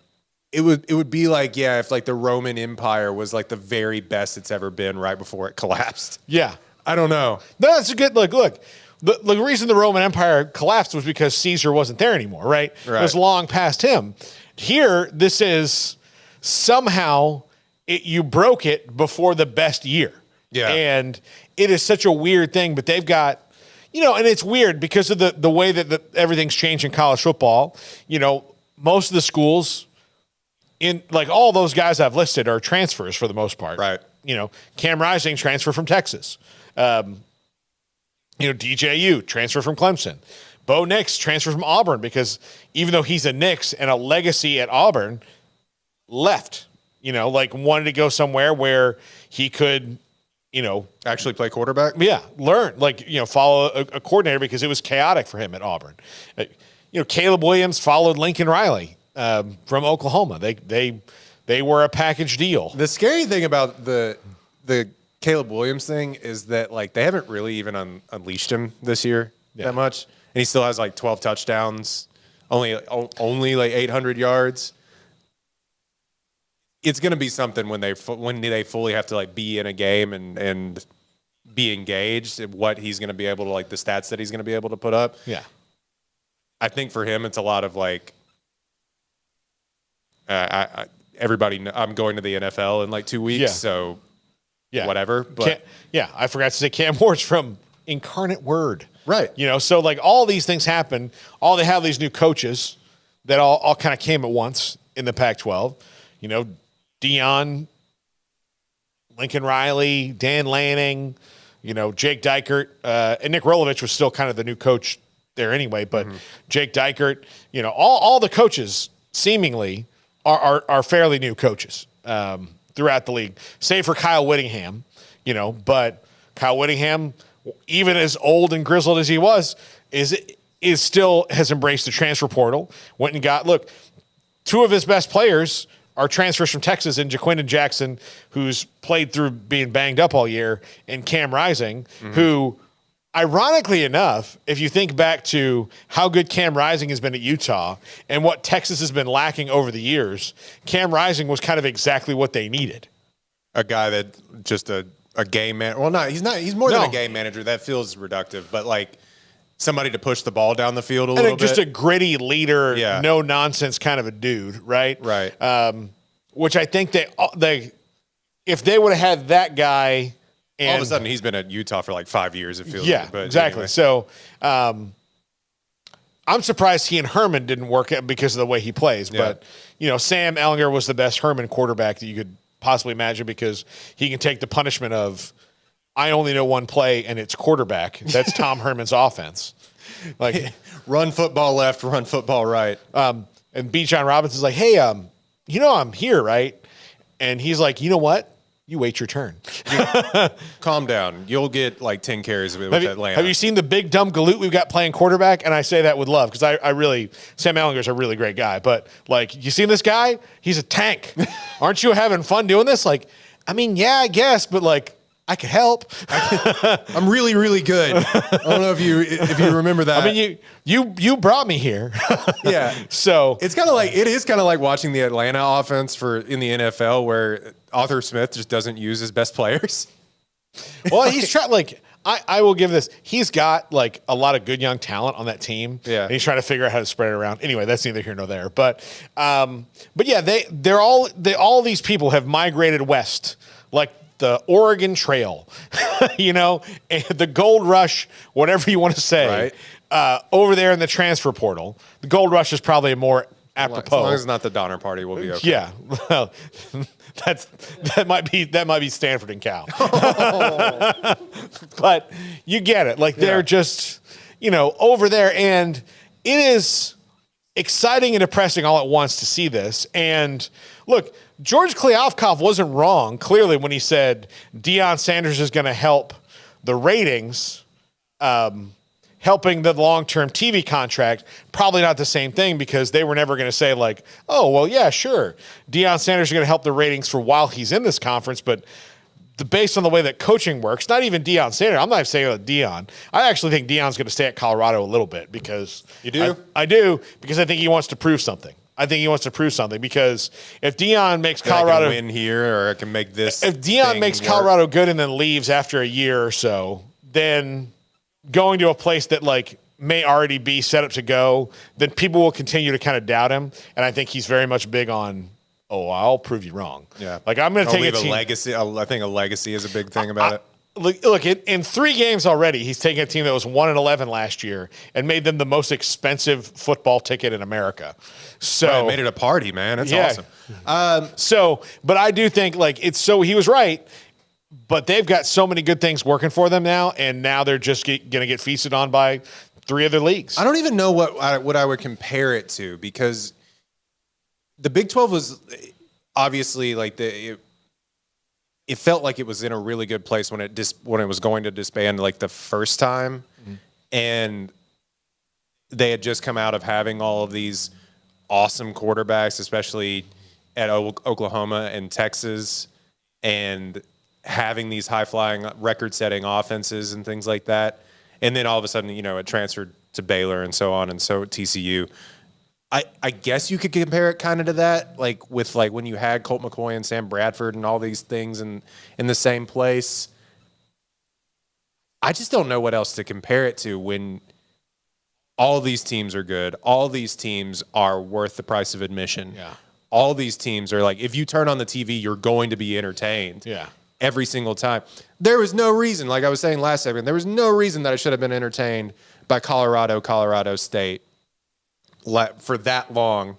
Speaker 3: it would be like, if like the Roman Empire was like the very best it's ever been right before it collapsed.
Speaker 2: Yeah.
Speaker 3: I don't know.
Speaker 2: No, that's a good look. Look, the reason the Roman Empire collapsed was because Caesar wasn't there anymore, right? It was long past him. Here, this is somehow you broke it before the best year.
Speaker 3: Yeah.
Speaker 2: And it is such a weird thing, but they've got, and it's weird because of the way that everything's changed in college football. Most of the schools all those guys I've listed are transfers for the most part.
Speaker 3: Right.
Speaker 2: Cam Rising transfer from Texas. DJU transfer from Clemson. Bo Nix transfer from Auburn because even though he's a Nix and a legacy at Auburn, left. Wanted to go somewhere where he could,
Speaker 3: actually play quarterback.
Speaker 2: Yeah, learn. Follow a coordinator because it was chaotic for him at Auburn. Caleb Williams followed Lincoln Riley from Oklahoma. They were a package deal.
Speaker 3: The scary thing about the Caleb Williams thing is that they haven't really even unleashed him this year that much, and he still has 12 touchdowns, only 800 yards. It's going to be something when they fully have to be in a game and be engaged. What he's going to be able to the stats that he's going to be able to put up.
Speaker 2: Yeah,
Speaker 3: I think for him it's a lot of everybody. I'm going to the NFL in 2 weeks, so. Yeah. Whatever. But
Speaker 2: I forgot to say Cam Moore's from Incarnate Word.
Speaker 3: Right.
Speaker 2: So all these things happen. They have these new coaches that all kind of came at once in the Pac-12. Dion, Lincoln Riley, Dan Lanning, Jake Dykert, and Nick Rolovich was still kind of the new coach there anyway, but Jake Dykert, all the coaches seemingly are fairly new coaches. Throughout the league, save for Kyle Whittingham, but Kyle Whittingham, even as old and grizzled as he was, is still has embraced the transfer portal. Went and got 2 of his best players are transfers from Texas, and Jaquindon Jackson, who's played through being banged up all year, and Cam Rising, who, ironically enough, if you think back to how good Cam Rising has been at Utah and what Texas has been lacking over the years, Cam Rising was kind of exactly what they needed.
Speaker 3: A guy that just a game man. Well, he's not. He's more than a game manager. That feels reductive, but somebody to push the ball down the field a little bit.
Speaker 2: Just a gritty leader, no nonsense kind of a dude, right?
Speaker 3: Right.
Speaker 2: Which I think they if they would have had that guy. And
Speaker 3: all of a sudden, he's been at Utah for 5 years, it feels
Speaker 2: like.
Speaker 3: But
Speaker 2: exactly.
Speaker 3: Anyway.
Speaker 2: So I'm surprised he and Herman didn't work out because of the way he plays.
Speaker 3: Yeah.
Speaker 2: But, Sam Ellinger was the best Herman quarterback that you could possibly imagine because he can take the punishment of, I only know one play, and it's quarterback. That's Tom Herman's offense.
Speaker 3: Run football left, run football right.
Speaker 2: And B. John Robinson's like, hey, I'm here, right? And he's like, you know what? You wait your turn.
Speaker 3: Calm down. You'll get like 10 carries with Atlanta.
Speaker 2: Have you seen the big dumb galoot we've got playing quarterback? And I say that with love because I really, Sam Ehlinger's a really great guy. But like, you seen this guy? He's a tank. Aren't you having fun doing this? Like, I mean, yeah, I guess, but like, I could help.
Speaker 3: I'm really, really good. I don't know if you remember that.
Speaker 2: I mean, you brought me here.
Speaker 3: Yeah.
Speaker 2: So
Speaker 3: it is kind of like watching the Atlanta offense in the NFL where Arthur Smith just doesn't use his best players.
Speaker 2: Well, he's trying like I will give this. He's got like a lot of good young talent on that team. Yeah. And he's trying to figure out how to spread it around. Anyway, that's neither here nor there. But yeah, all these people have migrated west, like the Oregon Trail, and the Gold Rush, whatever you want to say, right. Over there in the transfer portal. The Gold Rush is probably a more apropos.
Speaker 3: As long as it's not the Donner Party, we'll be okay.
Speaker 2: Yeah, well, that might be Stanford and Cal. But you get it. Like they're just, over there, and it is exciting and depressing all at once to see this. And look, George Kliavkoff wasn't wrong, clearly, when he said Deion Sanders is going to help the ratings, helping the long-term TV contract. Probably not the same thing because they were never going to say like, oh, well, yeah, sure. Deion Sanders is going to help the ratings for while he's in this conference, but based on the way that coaching works, not even Deion Sanders. I'm not saying about Deion. I actually think Deion's going to stay at Colorado a little bit because
Speaker 3: you do.
Speaker 2: I do because I think he wants to prove something. Because if Deion makes Colorado
Speaker 3: I can win here, or I can make this.
Speaker 2: If Deion makes Colorado good and then leaves after a year or so, then going to a place that like may already be set up to go, then people will continue to kind of doubt him. And I think he's very much big on, I'll prove you wrong.
Speaker 3: Yeah,
Speaker 2: like I'm going to take
Speaker 3: a legacy. I think a legacy is a big thing about it.
Speaker 2: Look, in 3 games already, he's taken a team that was 1-11 last year and made them the most expensive football ticket in America. So
Speaker 3: right, made it a party, man. It's
Speaker 2: awesome. But I do think he was right. But they've got so many good things working for them now, and now they're just going to get feasted on by 3 other leagues.
Speaker 3: I don't even know what I would compare it to because the Big 12 was obviously like it felt like it was in a really good place when it was going to disband like the first time, and they had just come out of having all of these awesome quarterbacks, especially at Oklahoma and Texas, and having these high-flying, record-setting offenses and things like that. And then all of a sudden, it transferred to Baylor and so on, and so TCU. I guess you could compare it kind of to that, like with like when you had Colt McCoy and Sam Bradford and all these things in the same place. I just don't know what else to compare it to when all these teams are good. All these teams are worth the price of admission.
Speaker 2: Yeah.
Speaker 3: All these teams are like, if you turn on the TV, you're going to be entertained.
Speaker 2: Yeah.
Speaker 3: Every single time. There was no reason, like I was saying last segment, there was no reason that I should have been entertained by Colorado State for that long,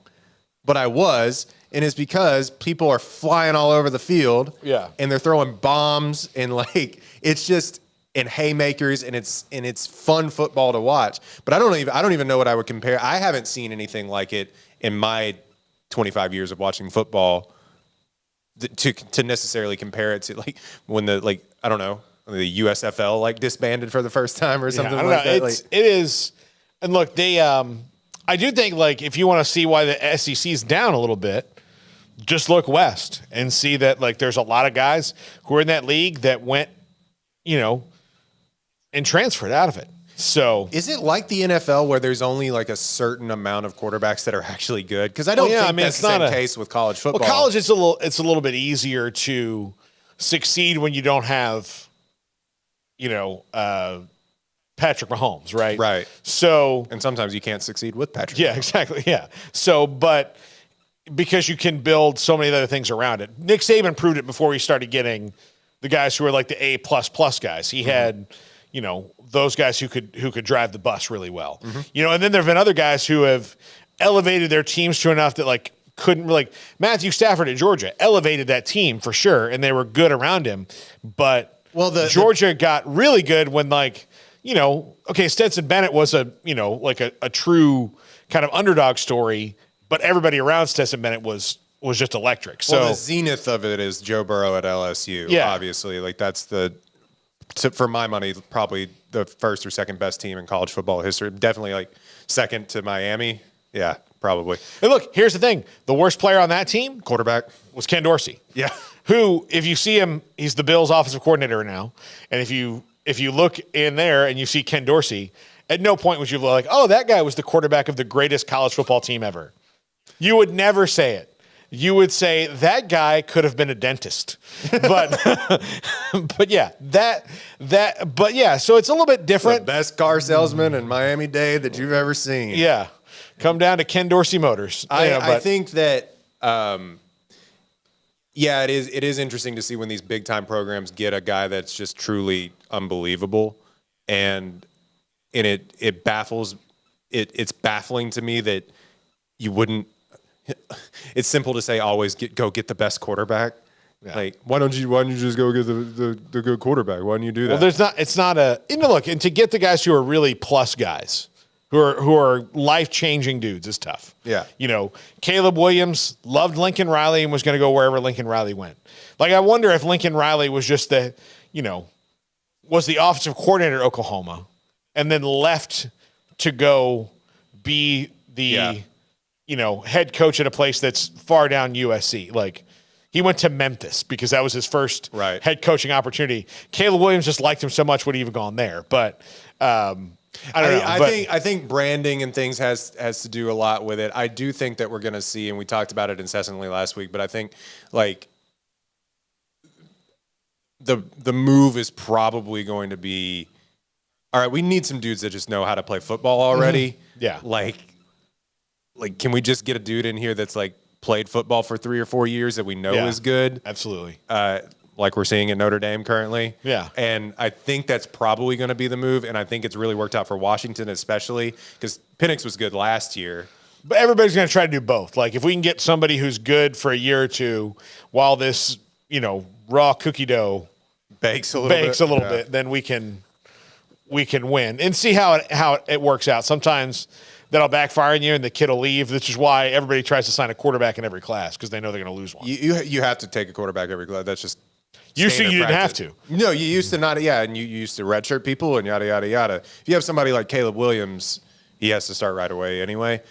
Speaker 3: but I was, and it's because people are flying all over the field, and they're throwing bombs and like it's just and haymakers, and it's fun football to watch. But I don't even know what I would compare. I haven't seen anything like it in my 25 years of watching football to necessarily compare it to like when the the USFL like disbanded for the first time or something like that.
Speaker 2: It is, and look, they I do think, like, if you want to see why the SEC's down a little bit, just look west and see that, like, there's a lot of guys who are in that league that went, and transferred out of it. So
Speaker 3: is it like the NFL where there's only like a certain amount of quarterbacks that are actually good? Because I don't think that's the same case with college football.
Speaker 2: Well, college it's a little bit easier to succeed when you don't have, Patrick Mahomes, right?
Speaker 3: Right.
Speaker 2: So,
Speaker 3: and sometimes you can't succeed with Patrick.
Speaker 2: Yeah,
Speaker 3: Mahomes.
Speaker 2: exactly. Yeah. So, but because you can build so many other things around it. Nick Saban proved it before he started getting the guys who are like the A++ guys. He had, those guys who could drive the bus really well. And then there have been other guys who have elevated their teams to enough that like couldn't like Matthew Stafford at Georgia elevated that team for sure, and they were good around him. But Georgia got really good when Stetson Bennett was a true kind of underdog story, but everybody around Stetson Bennett was just electric. So
Speaker 3: Well, the zenith of it is Joe Burrow at LSU.
Speaker 2: Yeah.
Speaker 3: Obviously, like that's for my money, probably the first or second best team in college football history. Definitely like second to Miami. Yeah, probably.
Speaker 2: and look, here's the thing: the worst player on that team
Speaker 3: Quarterback.
Speaker 2: was Ken Dorsey.
Speaker 3: Yeah.
Speaker 2: Who, if you see him, he's the Bills' offensive coordinator now. And if you look in there and you see Ken Dorsey, at no point would you be like, oh, that guy was the quarterback of the greatest college football team ever. You would never say it. You would say that guy could have been a dentist. But but yeah, so it's a little bit
Speaker 3: The
Speaker 2: different.
Speaker 3: best car salesman in Miami-Dade that you've ever seen.
Speaker 2: Yeah. Come down to Ken Dorsey Motors.
Speaker 3: I think that it is interesting to see when these big time programs get a guy that's just truly unbelievable, and it baffles it's baffling to me that you wouldn't. It's simple to say always go get the best quarterback.
Speaker 2: Yeah.
Speaker 3: Like why don't you just go get the good quarterback? Why don't you do that?
Speaker 2: Well, it's not a look, and to get the guys who are really plus guys. Who are life-changing dudes is tough.
Speaker 3: Yeah.
Speaker 2: You know, Caleb Williams loved Lincoln Riley and was going to go wherever Lincoln Riley went. Like, I wonder if Lincoln Riley was just was the offensive coordinator at Oklahoma and then left to go be the, head coach at a place that's far down USC. Like, he went to Memphis because that was his first head coaching opportunity. Caleb Williams just liked him so much, would he even gone there? But, I don't know.
Speaker 3: I think branding and things has to do a lot with it. I do think that we're going to see, and we talked about it incessantly last week, but I think like the move is probably going to be, all right, we need some dudes that just know how to play football already.
Speaker 2: Mm-hmm. Yeah.
Speaker 3: Like can we just get a dude in here that's like played football for 3 or 4 years that we know is good?
Speaker 2: Absolutely.
Speaker 3: Like we're seeing in Notre Dame currently.
Speaker 2: Yeah.
Speaker 3: And I think that's probably going to be the move. And I think it's really worked out for Washington, especially because Penix was good last year.
Speaker 2: But everybody's going to try to do both. Like if we can get somebody who's good for a year or two while this, raw cookie dough
Speaker 3: bakes a little bit,
Speaker 2: then we can win and see how it works out. Sometimes that'll backfire on you and the kid will leave, which is why everybody tries to sign a quarterback in every class because they know they're going to lose one.
Speaker 3: You have to take a quarterback every class. That's just
Speaker 2: used to you didn't have
Speaker 3: practice.
Speaker 2: to.
Speaker 3: No, you used to not. Yeah, and you used to redshirt people and yada yada yada. If you have somebody like Caleb Williams, he has to start right away anyway,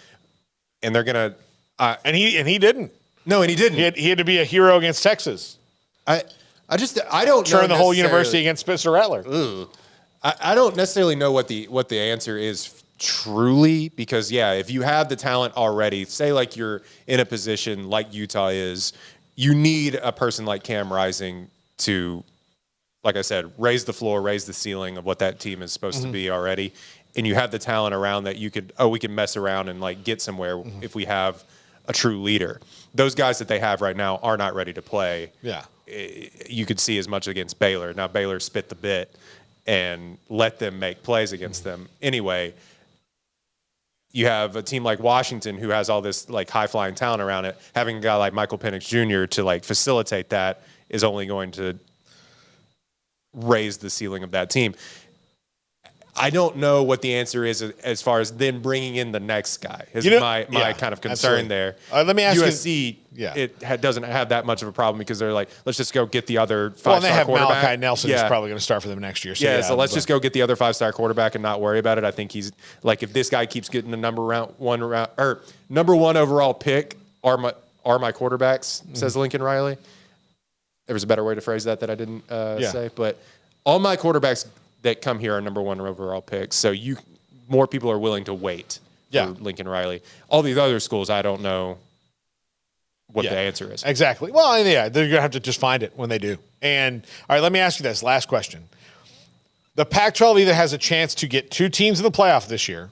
Speaker 3: and they're gonna.
Speaker 2: And he didn't.
Speaker 3: No, and he didn't.
Speaker 2: He had to be a hero against Texas.
Speaker 3: I don't
Speaker 2: turn the whole
Speaker 3: necessarily-
Speaker 2: university against Spencer Rattler.
Speaker 3: I don't necessarily know what the answer is truly because if you have the talent already, say like you're in a position like Utah is, you need a person like Cam Rising to, like I said, raise the floor, raise the ceiling of what that team is supposed to be already. And you have the talent around that we can mess around and like get somewhere if we have a true leader. Those guys that they have right now are not ready to play.
Speaker 2: Yeah.
Speaker 3: You could see as much against Baylor. Now Baylor spit the bit and let them make plays against them. Anyway, you have a team like Washington who has all this like high flying talent around it. Having a guy like Michael Penix Jr. to like facilitate that is only going to raise the ceiling of that team. I don't know what the answer is as far as then bringing in the next guy. Is my kind of concern there.
Speaker 2: Let me ask
Speaker 3: USC, doesn't have that much of a problem because they're like, let's just go get the other 5-star
Speaker 2: and they have
Speaker 3: quarterback.
Speaker 2: Malachi Nelson who's probably going to start for them next year.
Speaker 3: So let's just go get the other 5-star quarterback and not worry about it. I think he's like, if this guy keeps getting the number one overall pick are my quarterbacks, says Lincoln Riley. There was a better way to phrase that I didn't say, but all my quarterbacks that come here are number one overall picks. So more people are willing to wait for Lincoln Riley. All these other schools, I don't know what the answer is.
Speaker 2: Exactly. Well, they're going to have to just find it when they do. And all right, let me ask you this last question. The Pac-12 either has a chance to get 2 teams in the playoff this year,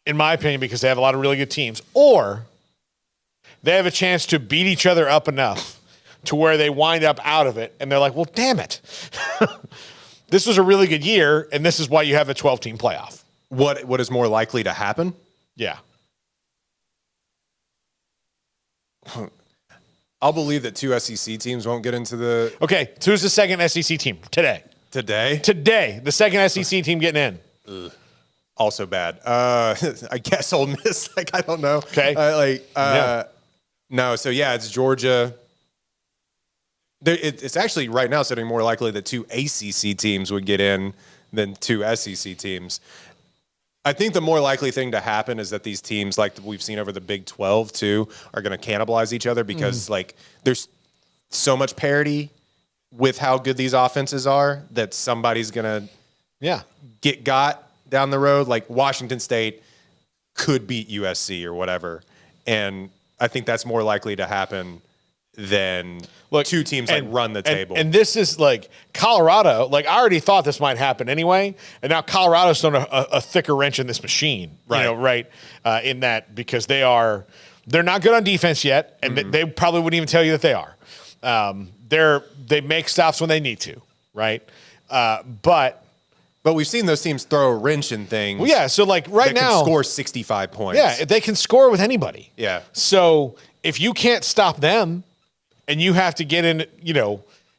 Speaker 2: in my opinion, because they have a lot of really good teams, or they have a chance to beat each other up enough to where they wind up out of it, and they're like, well, damn it. This was a really good year, and this is why you have a 12-team playoff.
Speaker 3: What is more likely to happen?
Speaker 2: Yeah.
Speaker 3: I'll believe that 2 SEC teams won't get into the...
Speaker 2: Okay, who's the second SEC team today?
Speaker 3: Today?
Speaker 2: Today, the second SEC team getting in.
Speaker 3: also bad. I guess Ole Miss. Like, I don't know.
Speaker 2: Okay.
Speaker 3: No. So yeah, it's Georgia. It's actually right now sitting more likely that 2 ACC teams would get in than 2 SEC teams. I think the more likely thing to happen is that these teams, like we've seen over the Big 12 too, are going to cannibalize each other because like there's so much parity with how good these offenses are that somebody's going to get got down the road. Like Washington State could beat USC or whatever. And I think that's more likely to happen than two teams run the table.
Speaker 2: And this is like Colorado. Like I already thought this might happen anyway, and now Colorado's thrown a thicker wrench in this machine.
Speaker 3: Right.
Speaker 2: In that because they're not good on defense yet, and they probably wouldn't even tell you that they are. They make stops when they need to, right? But
Speaker 3: we've seen those teams throw a wrench in things.
Speaker 2: Well, yeah. So like right now,
Speaker 3: can score 65 points.
Speaker 2: Yeah, they can score with anybody.
Speaker 3: Yeah.
Speaker 2: So if you can't stop them, and you have to get in,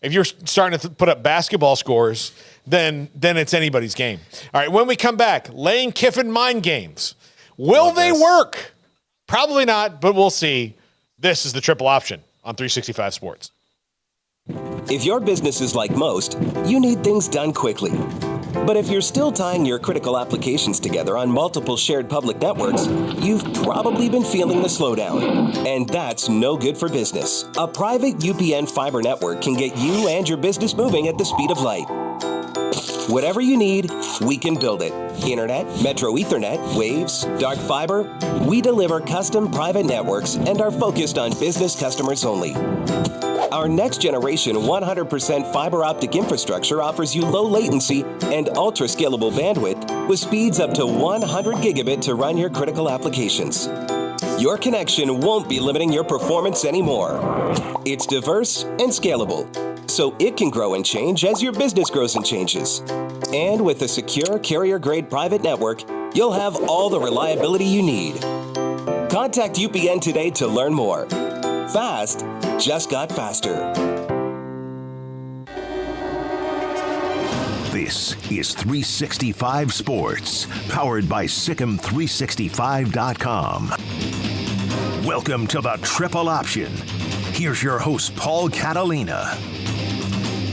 Speaker 2: if you're starting to put up basketball scores, then it's anybody's game. All right, when we come back, Lane Kiffin mind games. Will they work? Probably not, but we'll see. This is the triple option on 365 Sports.
Speaker 5: If your business is like most, you need things done quickly. But if you're still tying your critical applications together on multiple shared public networks, you've probably been feeling the slowdown. And that's no good for business. A private UPN fiber network can get you and your business moving at the speed of light. Whatever you need, we can build it. Internet, Metro Ethernet, Waves, dark fiber. We deliver custom private networks and are focused on business customers only. Our next generation 100% fiber optic infrastructure offers you low latency and ultra scalable bandwidth with speeds up to 100 gigabit to run your critical applications. Your connection won't be limiting your performance anymore. It's diverse and scalable, so it can grow and change as your business grows and changes. And with a secure carrier-grade private network, you'll have all the reliability you need. Contact UPN today to learn more. Fast just got faster.
Speaker 1: This is 365 Sports, powered by Sikkim365.com. Welcome to the Triple Option. Here's your host, Paul Catalina.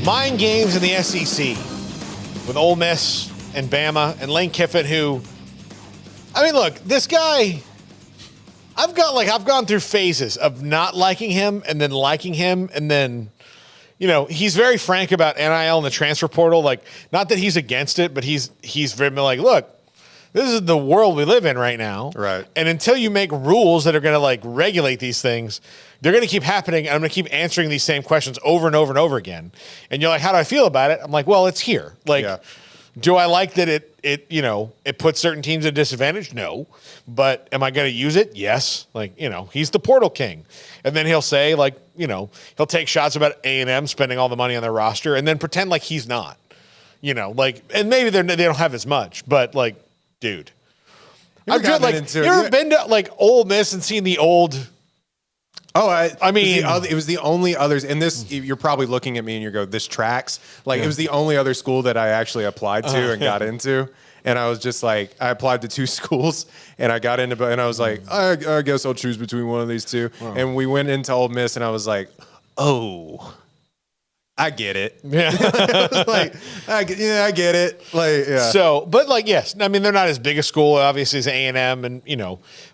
Speaker 2: Mind games in the SEC with Ole Miss and Bama and Lane Kiffin, who, look, this guy, I've gone through phases of not liking him and then liking him. And then, he's very frank about NIL and the transfer portal. Like, not that he's against it, but he's very like, look, this is the world we live in right now.
Speaker 3: Right.
Speaker 2: And until you make rules that are going to regulate these things, they're going to keep happening. And I'm going to keep answering these same questions over and over and over again. And you're like, how do I feel about it? I'm like, well, it's here. Do I like that it puts certain teams at a disadvantage? No. But am I going to use it? Yes. He's the portal king. And then he'll say, he'll take shots about A&M spending all the money on their roster and then pretend like he's not. And maybe they don't have as much, but dude. You ever been to Ole Miss and seen the old?
Speaker 3: Oh, it was the only others, and this, you're probably looking at me and you go, this tracks. It was the only other school that I actually applied to and got into. And I was just like, I applied to 2 schools and I got into, and I was like, I guess I'll choose between one of these 2. Wow. And we went into Ole Miss and I was like, oh, I get it. Yeah. I get it.
Speaker 2: So, but yes, they're not as big a school, obviously, as A&M, and,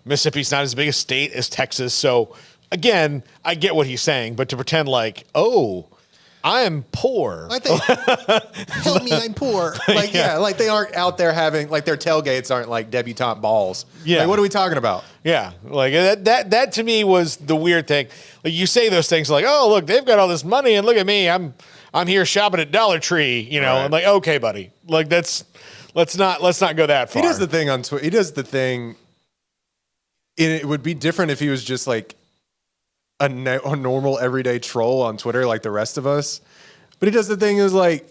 Speaker 2: Mississippi's not as big a state as Texas. So, again, I get what he's saying, but to pretend I am poor.
Speaker 3: Help me, I'm poor. They aren't out there having, their tailgates aren't debutante balls. Yeah. What are we talking about?
Speaker 2: Yeah. That to me was the weird thing. You say those things oh, look, they've got all this money and look at me. I'm here shopping at Dollar Tree, Right. I'm like, okay, buddy. Let's not go that far.
Speaker 3: He does the thing on Twitter. He does the thing. It would be different if he was just a normal everyday troll on Twitter like the rest of us. But he does the thing is when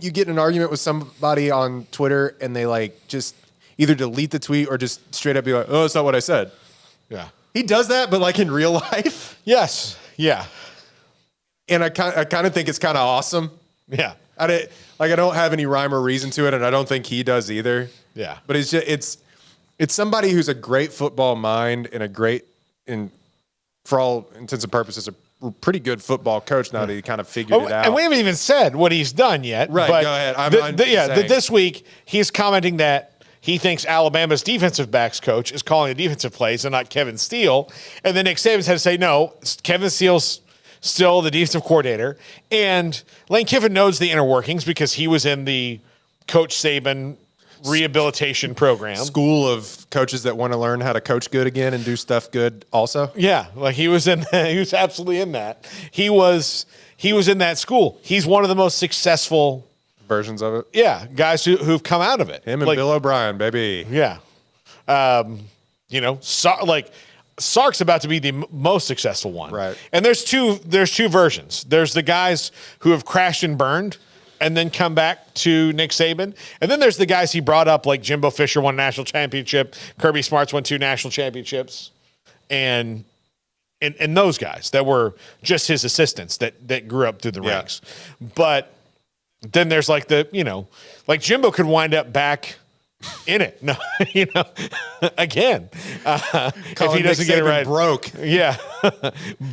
Speaker 3: you get in an argument with somebody on Twitter and they just either delete the tweet or just straight up be like, oh, that's not what I said.
Speaker 2: Yeah.
Speaker 3: He does that, but in real life.
Speaker 2: Yes. Yeah.
Speaker 3: And I kind of think it's kind of awesome.
Speaker 2: Yeah.
Speaker 3: I don't have any rhyme or reason to it, and I don't think he does either.
Speaker 2: Yeah.
Speaker 3: But it's somebody who's a great football mind and for all intents and purposes, a pretty good football coach now that he kind of figured it out.
Speaker 2: And we haven't even said what he's done yet.
Speaker 3: Right,
Speaker 2: but
Speaker 3: go ahead.
Speaker 2: This week he's commenting that he thinks Alabama's defensive backs coach is calling the defensive plays and not Kevin Steele. And then Nick Saban's had to say, no, Kevin Steele's still the defensive coordinator. And Lane Kiffin knows the inner workings because he was in the Coach Saban rehabilitation program.
Speaker 3: School of coaches that want to learn how to coach good again and do stuff good also.
Speaker 2: Yeah, like he was absolutely in that. He was in that school. He's one of the most successful
Speaker 3: versions of it.
Speaker 2: Yeah, guys who've come out of it.
Speaker 3: Him and Bill O'Brien, baby.
Speaker 2: Yeah. Sark's about to be the most successful one.
Speaker 3: Right.
Speaker 2: And there's two versions. There's the guys who have crashed and burned and then come back to Nick Saban. And then there's the guys he brought up, like Jimbo Fisher won a national championship, Kirby Smarts won 2 national championships, and those guys that were just his assistants that grew up through the ranks. But then there's like like Jimbo could wind up back in it. No, again, if he doesn't get it right.
Speaker 3: Broke.
Speaker 2: Yeah.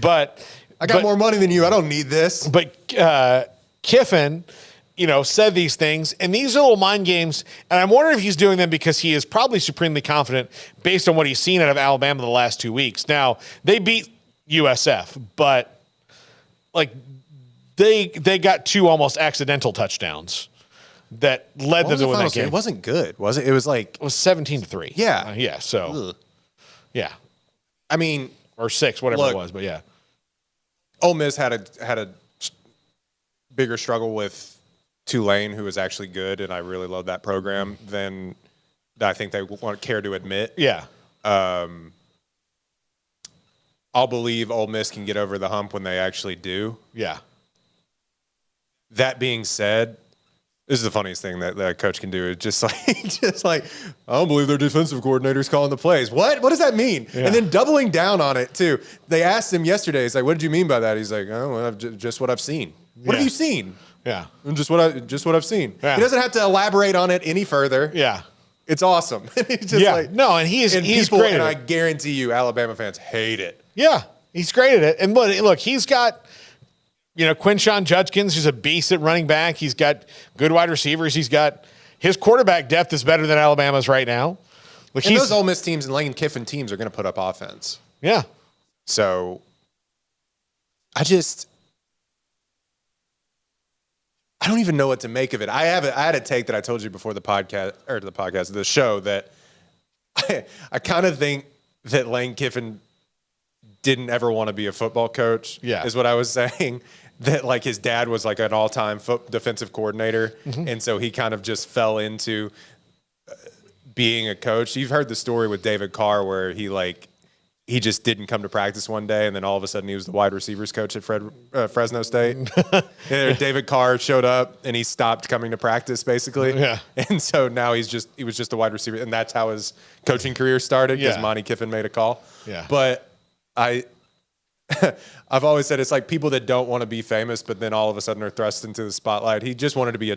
Speaker 2: But
Speaker 3: I got more money than you. I don't need this.
Speaker 2: But Kiffin, said these things, and these are little mind games, and I'm wondering if he's doing them because he is probably supremely confident based on what he's seen out of Alabama the last 2 weeks. Now, they beat USF, but they got 2 almost accidental touchdowns that led them to win that game.
Speaker 3: It wasn't good, was it? It was
Speaker 2: 17-3.
Speaker 3: Yeah.
Speaker 2: So, yeah.
Speaker 3: I mean,
Speaker 2: or 6, whatever it was, but yeah.
Speaker 3: Ole Miss had a bigger struggle with Tulane, who was actually good, and I really love that program, than I think they care to admit.
Speaker 2: Yeah.
Speaker 3: I'll believe Ole Miss can get over the hump when they actually do.
Speaker 2: Yeah.
Speaker 3: That being said, this is the funniest thing that a coach can do. Is just like, I don't believe their defensive coordinator's calling the plays. What does that mean? Yeah. And then doubling down on it too. They asked him yesterday. He's like, "What did you mean by that?" He's like, "Oh, well, just what I've seen." What have you seen?
Speaker 2: Yeah,
Speaker 3: and just what I've seen.
Speaker 2: Yeah.
Speaker 3: He doesn't have to elaborate on it any further.
Speaker 2: Yeah,
Speaker 3: it's awesome. He's just
Speaker 2: and he's great.
Speaker 3: And I guarantee you, Alabama fans hate it.
Speaker 2: Yeah, he's great at it. And look, he's got Quinshon Judkins, who's a beast at running back. He's got good wide receivers. He's got his quarterback depth is better than Alabama's right now.
Speaker 3: And those Ole Miss teams and Lane Kiffin teams are going to put up offense.
Speaker 2: Yeah.
Speaker 3: So I don't even know what to make of it. I had a take that I told you before the show, that I kind of think that Lane Kiffin didn't ever want to be a football coach.
Speaker 2: Yeah.
Speaker 3: Is what I was saying. That his dad was an all-time defensive coordinator, and so he kind of just fell into being a coach. You've heard the story with David Carr where he just didn't come to practice one day, and then all of a sudden he was the wide receivers coach at Fresno State. David Carr showed up, and he stopped coming to practice basically.
Speaker 2: Yeah.
Speaker 3: And so now he was just a wide receiver, and that's how his coaching career started because Monty Kiffin made a call.
Speaker 2: Yeah.
Speaker 3: But I've always said it's like people that don't want to be famous, but then all of a sudden are thrust into the spotlight. He just wanted to be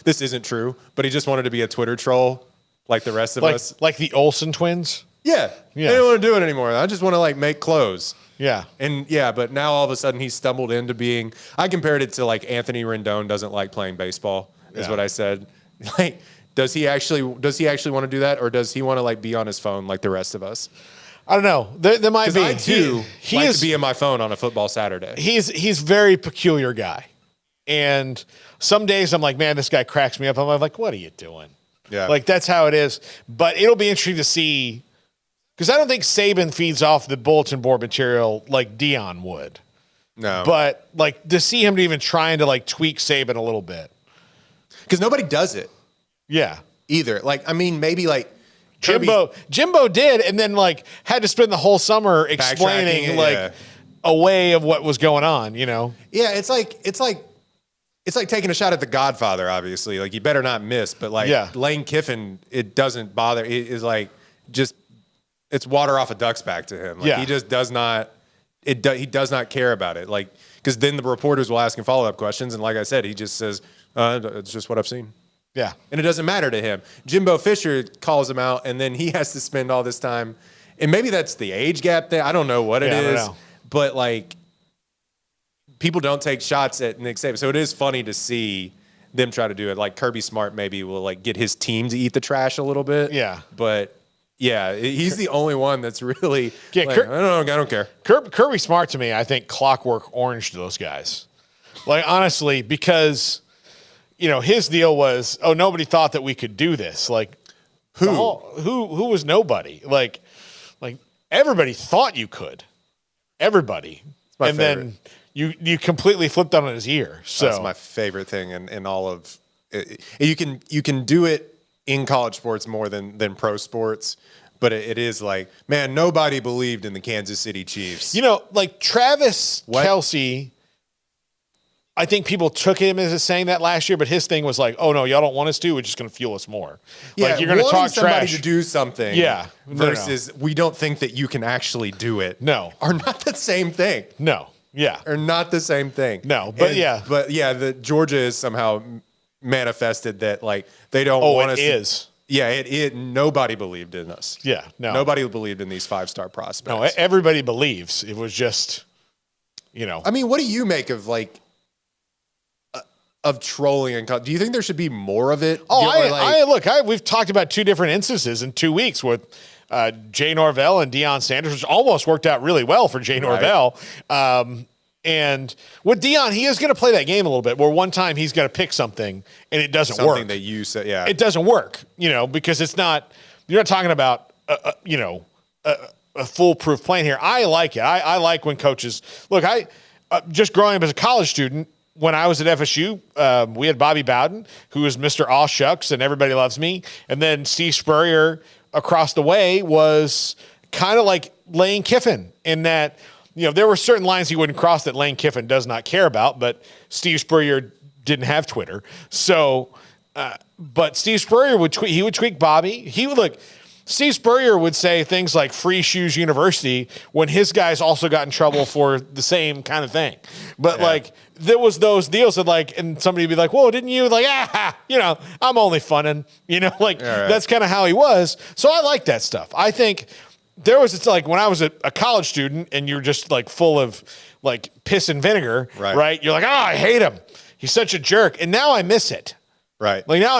Speaker 3: this isn't true, but he just wanted to be a Twitter troll like the rest of us.
Speaker 2: Like the Olsen twins?
Speaker 3: Yeah. I don't want to do it anymore. I just want to make clothes.
Speaker 2: Yeah.
Speaker 3: And but now all of a sudden he's stumbled into being, I compared it to Anthony Rendon doesn't like playing baseball, is what I said. Does he actually want to do that, or does he want to be on his phone like the rest of us?
Speaker 2: I don't know. There might be.
Speaker 3: I too like to be in my phone on a football Saturday.
Speaker 2: He's very peculiar guy, and some days I'm like, man, this guy cracks me up. I'm like, what are you doing?
Speaker 3: Yeah,
Speaker 2: that's how it is. But it'll be interesting to see, because I don't think Saban feeds off the bulletin board material like Dion would.
Speaker 3: No,
Speaker 2: but to see him even trying to tweak Saban a little bit,
Speaker 3: because nobody does it.
Speaker 2: Yeah,
Speaker 3: either. Maybe
Speaker 2: Jimbo did, and then had to spend the whole summer explaining a way of what was going on. Yeah,
Speaker 3: it's like taking a shot at The Godfather. Obviously, you better not miss. But Lane Kiffin, it doesn't bother. It is it's water off a duck's back to him. He just does not. He does not care about it. Because then the reporters will ask him follow-up questions, and like I said, he just says, "It's just what I've seen."
Speaker 2: Yeah.
Speaker 3: And it doesn't matter to him. Jimbo Fisher calls him out, and then he has to spend all this time. And maybe that's the age gap there. I don't know what it is. But, like, people don't take shots at Nick Saban. So it is funny to see them try to do it. Like, Kirby Smart maybe will, like, get his team to eat the trash a little bit.
Speaker 2: Yeah.
Speaker 3: But, yeah, he's the only one that's really, I don't care.
Speaker 2: Kirby Smart, to me, I think clockwork orange to those guys. Like, honestly, because, his deal was, nobody thought that we could do this. Like, who was nobody? Like everybody thought you could. Everybody. And then you completely flipped on his ear. So
Speaker 3: that's my favorite thing in all of it. You can do it in college sports more than pro sports. But it is like, man, nobody believed in the Kansas City Chiefs.
Speaker 2: Like Travis Kelce, I think people took him as saying that last year, but his thing was like, oh, no, y'all don't want us to. We're just going to fuel us more.
Speaker 3: Yeah,
Speaker 2: like, you're going to talk
Speaker 3: somebody
Speaker 2: trash.
Speaker 3: to do something versus we don't think that you can actually do it.
Speaker 2: No.
Speaker 3: Are not the same thing.
Speaker 2: No. Yeah.
Speaker 3: Are not the same thing.
Speaker 2: No, but
Speaker 3: the Georgia is somehow manifested that, like, they don't want us.
Speaker 2: Oh, it is.
Speaker 3: Yeah, nobody believed in us.
Speaker 2: Yeah, no.
Speaker 3: Nobody believed in these 5-star prospects.
Speaker 2: No, everybody believes. It was just,
Speaker 3: I mean, what do you make of, like, of trolling and do you think there should be more of it?
Speaker 2: We've talked about 2 different instances in 2 weeks with Jay Norvell and Deion Sanders, which almost worked out really well for Jay Norvell. And with Deion, he is going to play that game a little bit where one time he's going to pick something and it doesn't work.
Speaker 3: Something that you said, yeah.
Speaker 2: It doesn't work, because you're not talking about, a foolproof plan here. I like it. I like when coaches, look, just growing up as a college student, when I was at FSU, we had Bobby Bowden, who was Mr. All Shucks and everybody loves me. And then Steve Spurrier across the way was kind of like Lane Kiffin in that, there were certain lines he wouldn't cross that Lane Kiffin does not care about, but Steve Spurrier didn't have Twitter. So, but Steve Spurrier would tweak Bobby. Steve Spurrier would say things like Free Shoes University when his guys also got in trouble for the same kind of thing. But there was those deals that and somebody would be like, whoa, didn't you? Like, I'm only funning, That's kind of how he was. So I like that stuff. I think there was, it's like when I was a college student and you're just like full of like piss and vinegar, right? You're like, I hate him. He's such a jerk. And now I miss it.
Speaker 3: Right.
Speaker 2: Like now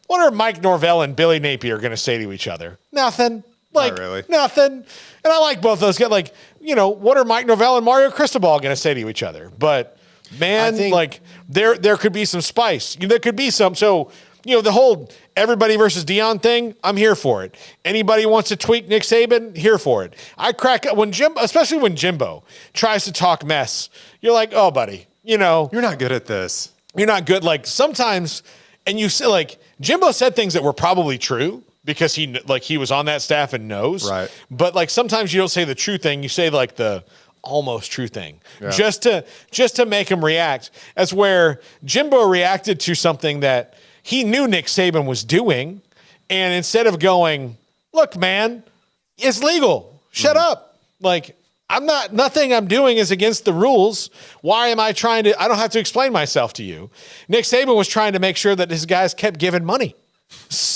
Speaker 2: what are Mike Norvell and Billy Napier going to say to each other? Nothing. Not really. Nothing. And I like both those guys. Like, what are Mike Norvell and Mario Cristobal going to say to each other? But man, there could be some spice. There could be some. So, the whole everybody versus Deion thing, I'm here for it. Anybody wants to tweak Nick Saban, here for it. I crack up especially when Jimbo tries to talk mess. You're like, oh, buddy, you're
Speaker 3: not good at this.
Speaker 2: You're not good. Like sometimes, and you say like Jimbo said things that were probably true because he was on that staff and knows.
Speaker 3: Right.
Speaker 2: But like sometimes you don't say the true thing. You say like the almost true thing just to make him react. As where Jimbo reacted to something that he knew Nick Saban was doing, and instead of going, look, man, it's legal. Shut up. Like, nothing I'm doing is against the rules. Why am I I don't have to explain myself to you. Nick Saban was trying to make sure that his guys kept giving money.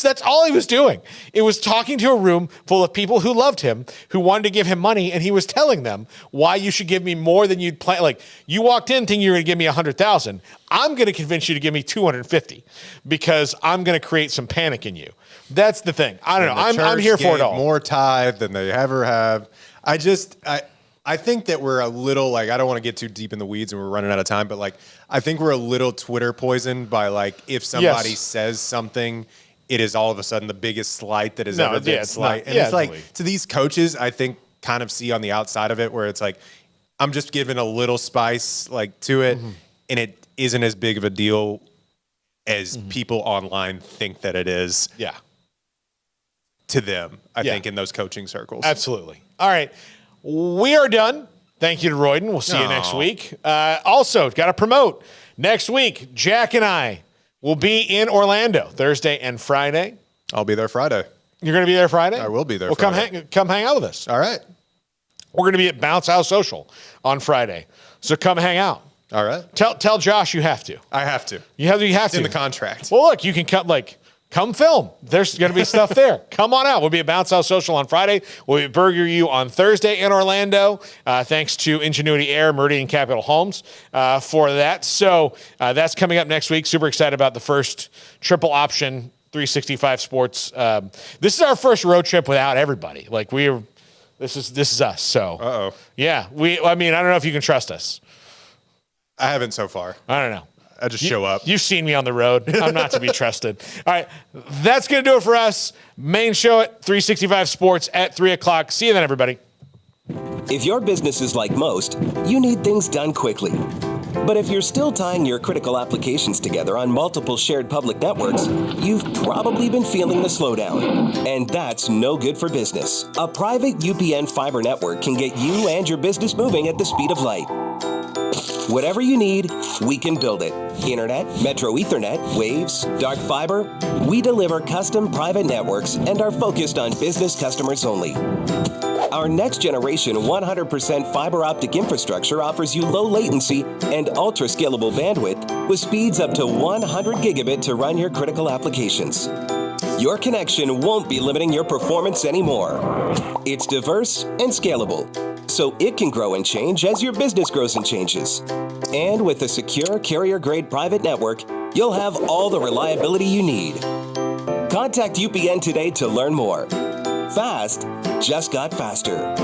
Speaker 2: That's all he was doing. It was talking to a room full of people who loved him, who wanted to give him money, and he was telling them why you should give me more than you'd plan. Like you walked in thinking you were going to give me $100,000. I'm going to convince you to give me $250 because I'm going to create some panic in you. That's the thing. I don't know. I'm here for it all.
Speaker 3: More tithe than they ever have. I think that we're a little I don't want to get too deep in the weeds and we're running out of time, but I think we're a little Twitter poisoned by if somebody says something, it is all of a sudden the biggest slight that has ever been slight. And it's to these coaches, I think kind of see on the outside of it where it's I'm just giving a little spice to it, and it isn't as big of a deal as people online think that it is.
Speaker 2: Yeah.
Speaker 3: To them, I think in those coaching circles.
Speaker 2: Absolutely. All right. We are done. Thank you to Royden. We'll see you next week. Also, got to promote. Next week, Jack and I will be in Orlando Thursday and Friday.
Speaker 3: I'll be there Friday.
Speaker 2: You're going to be there Friday?
Speaker 3: I will be there
Speaker 2: Friday. Well, come hang out with us.
Speaker 3: All right.
Speaker 2: We're going to be at Bounce House Social on Friday. So come hang out.
Speaker 3: All right.
Speaker 2: Tell Josh you have to.
Speaker 3: I have to.
Speaker 2: You have
Speaker 3: It's
Speaker 2: to.
Speaker 3: in the contract.
Speaker 2: Well, look, you can come film. There's going to be stuff there. Come on out. We'll be at Bounce House Social on Friday. We'll be at Burger U on Thursday in Orlando. Thanks to Ingenuity Air, Meridian Capital Homes for that. So that's coming up next week. Super excited about the first triple option 365 Sports. This is our first road trip without everybody. This is us. So yeah, I mean, I don't know if you can trust us.
Speaker 3: I haven't so far.
Speaker 2: I don't know.
Speaker 3: I just show up.
Speaker 2: You've seen me on the road. I'm not to be trusted. All right. That's going to do it for us. Main show at 365 Sports at 3 o'clock. See you then, everybody.
Speaker 5: If your business is like most, you need things done quickly. But if you're still tying your critical applications together on multiple shared public networks, you've probably been feeling the slowdown. And that's no good for business. A private UPN fiber network can get you and your business moving at the speed of light. Whatever you need, we can build it. Internet, Metro Ethernet, Waves, dark fiber. We deliver custom private networks and are focused on business customers only. Our next generation 100% fiber optic infrastructure offers you low latency and ultra scalable bandwidth with speeds up to 100 gigabit to run your critical applications. Your connection won't be limiting your performance anymore. It's diverse and scalable, so it can grow and change as your business grows and changes. And with a secure carrier-grade private network, you'll have all the reliability you need. Contact UPN today to learn more. Fast just got faster.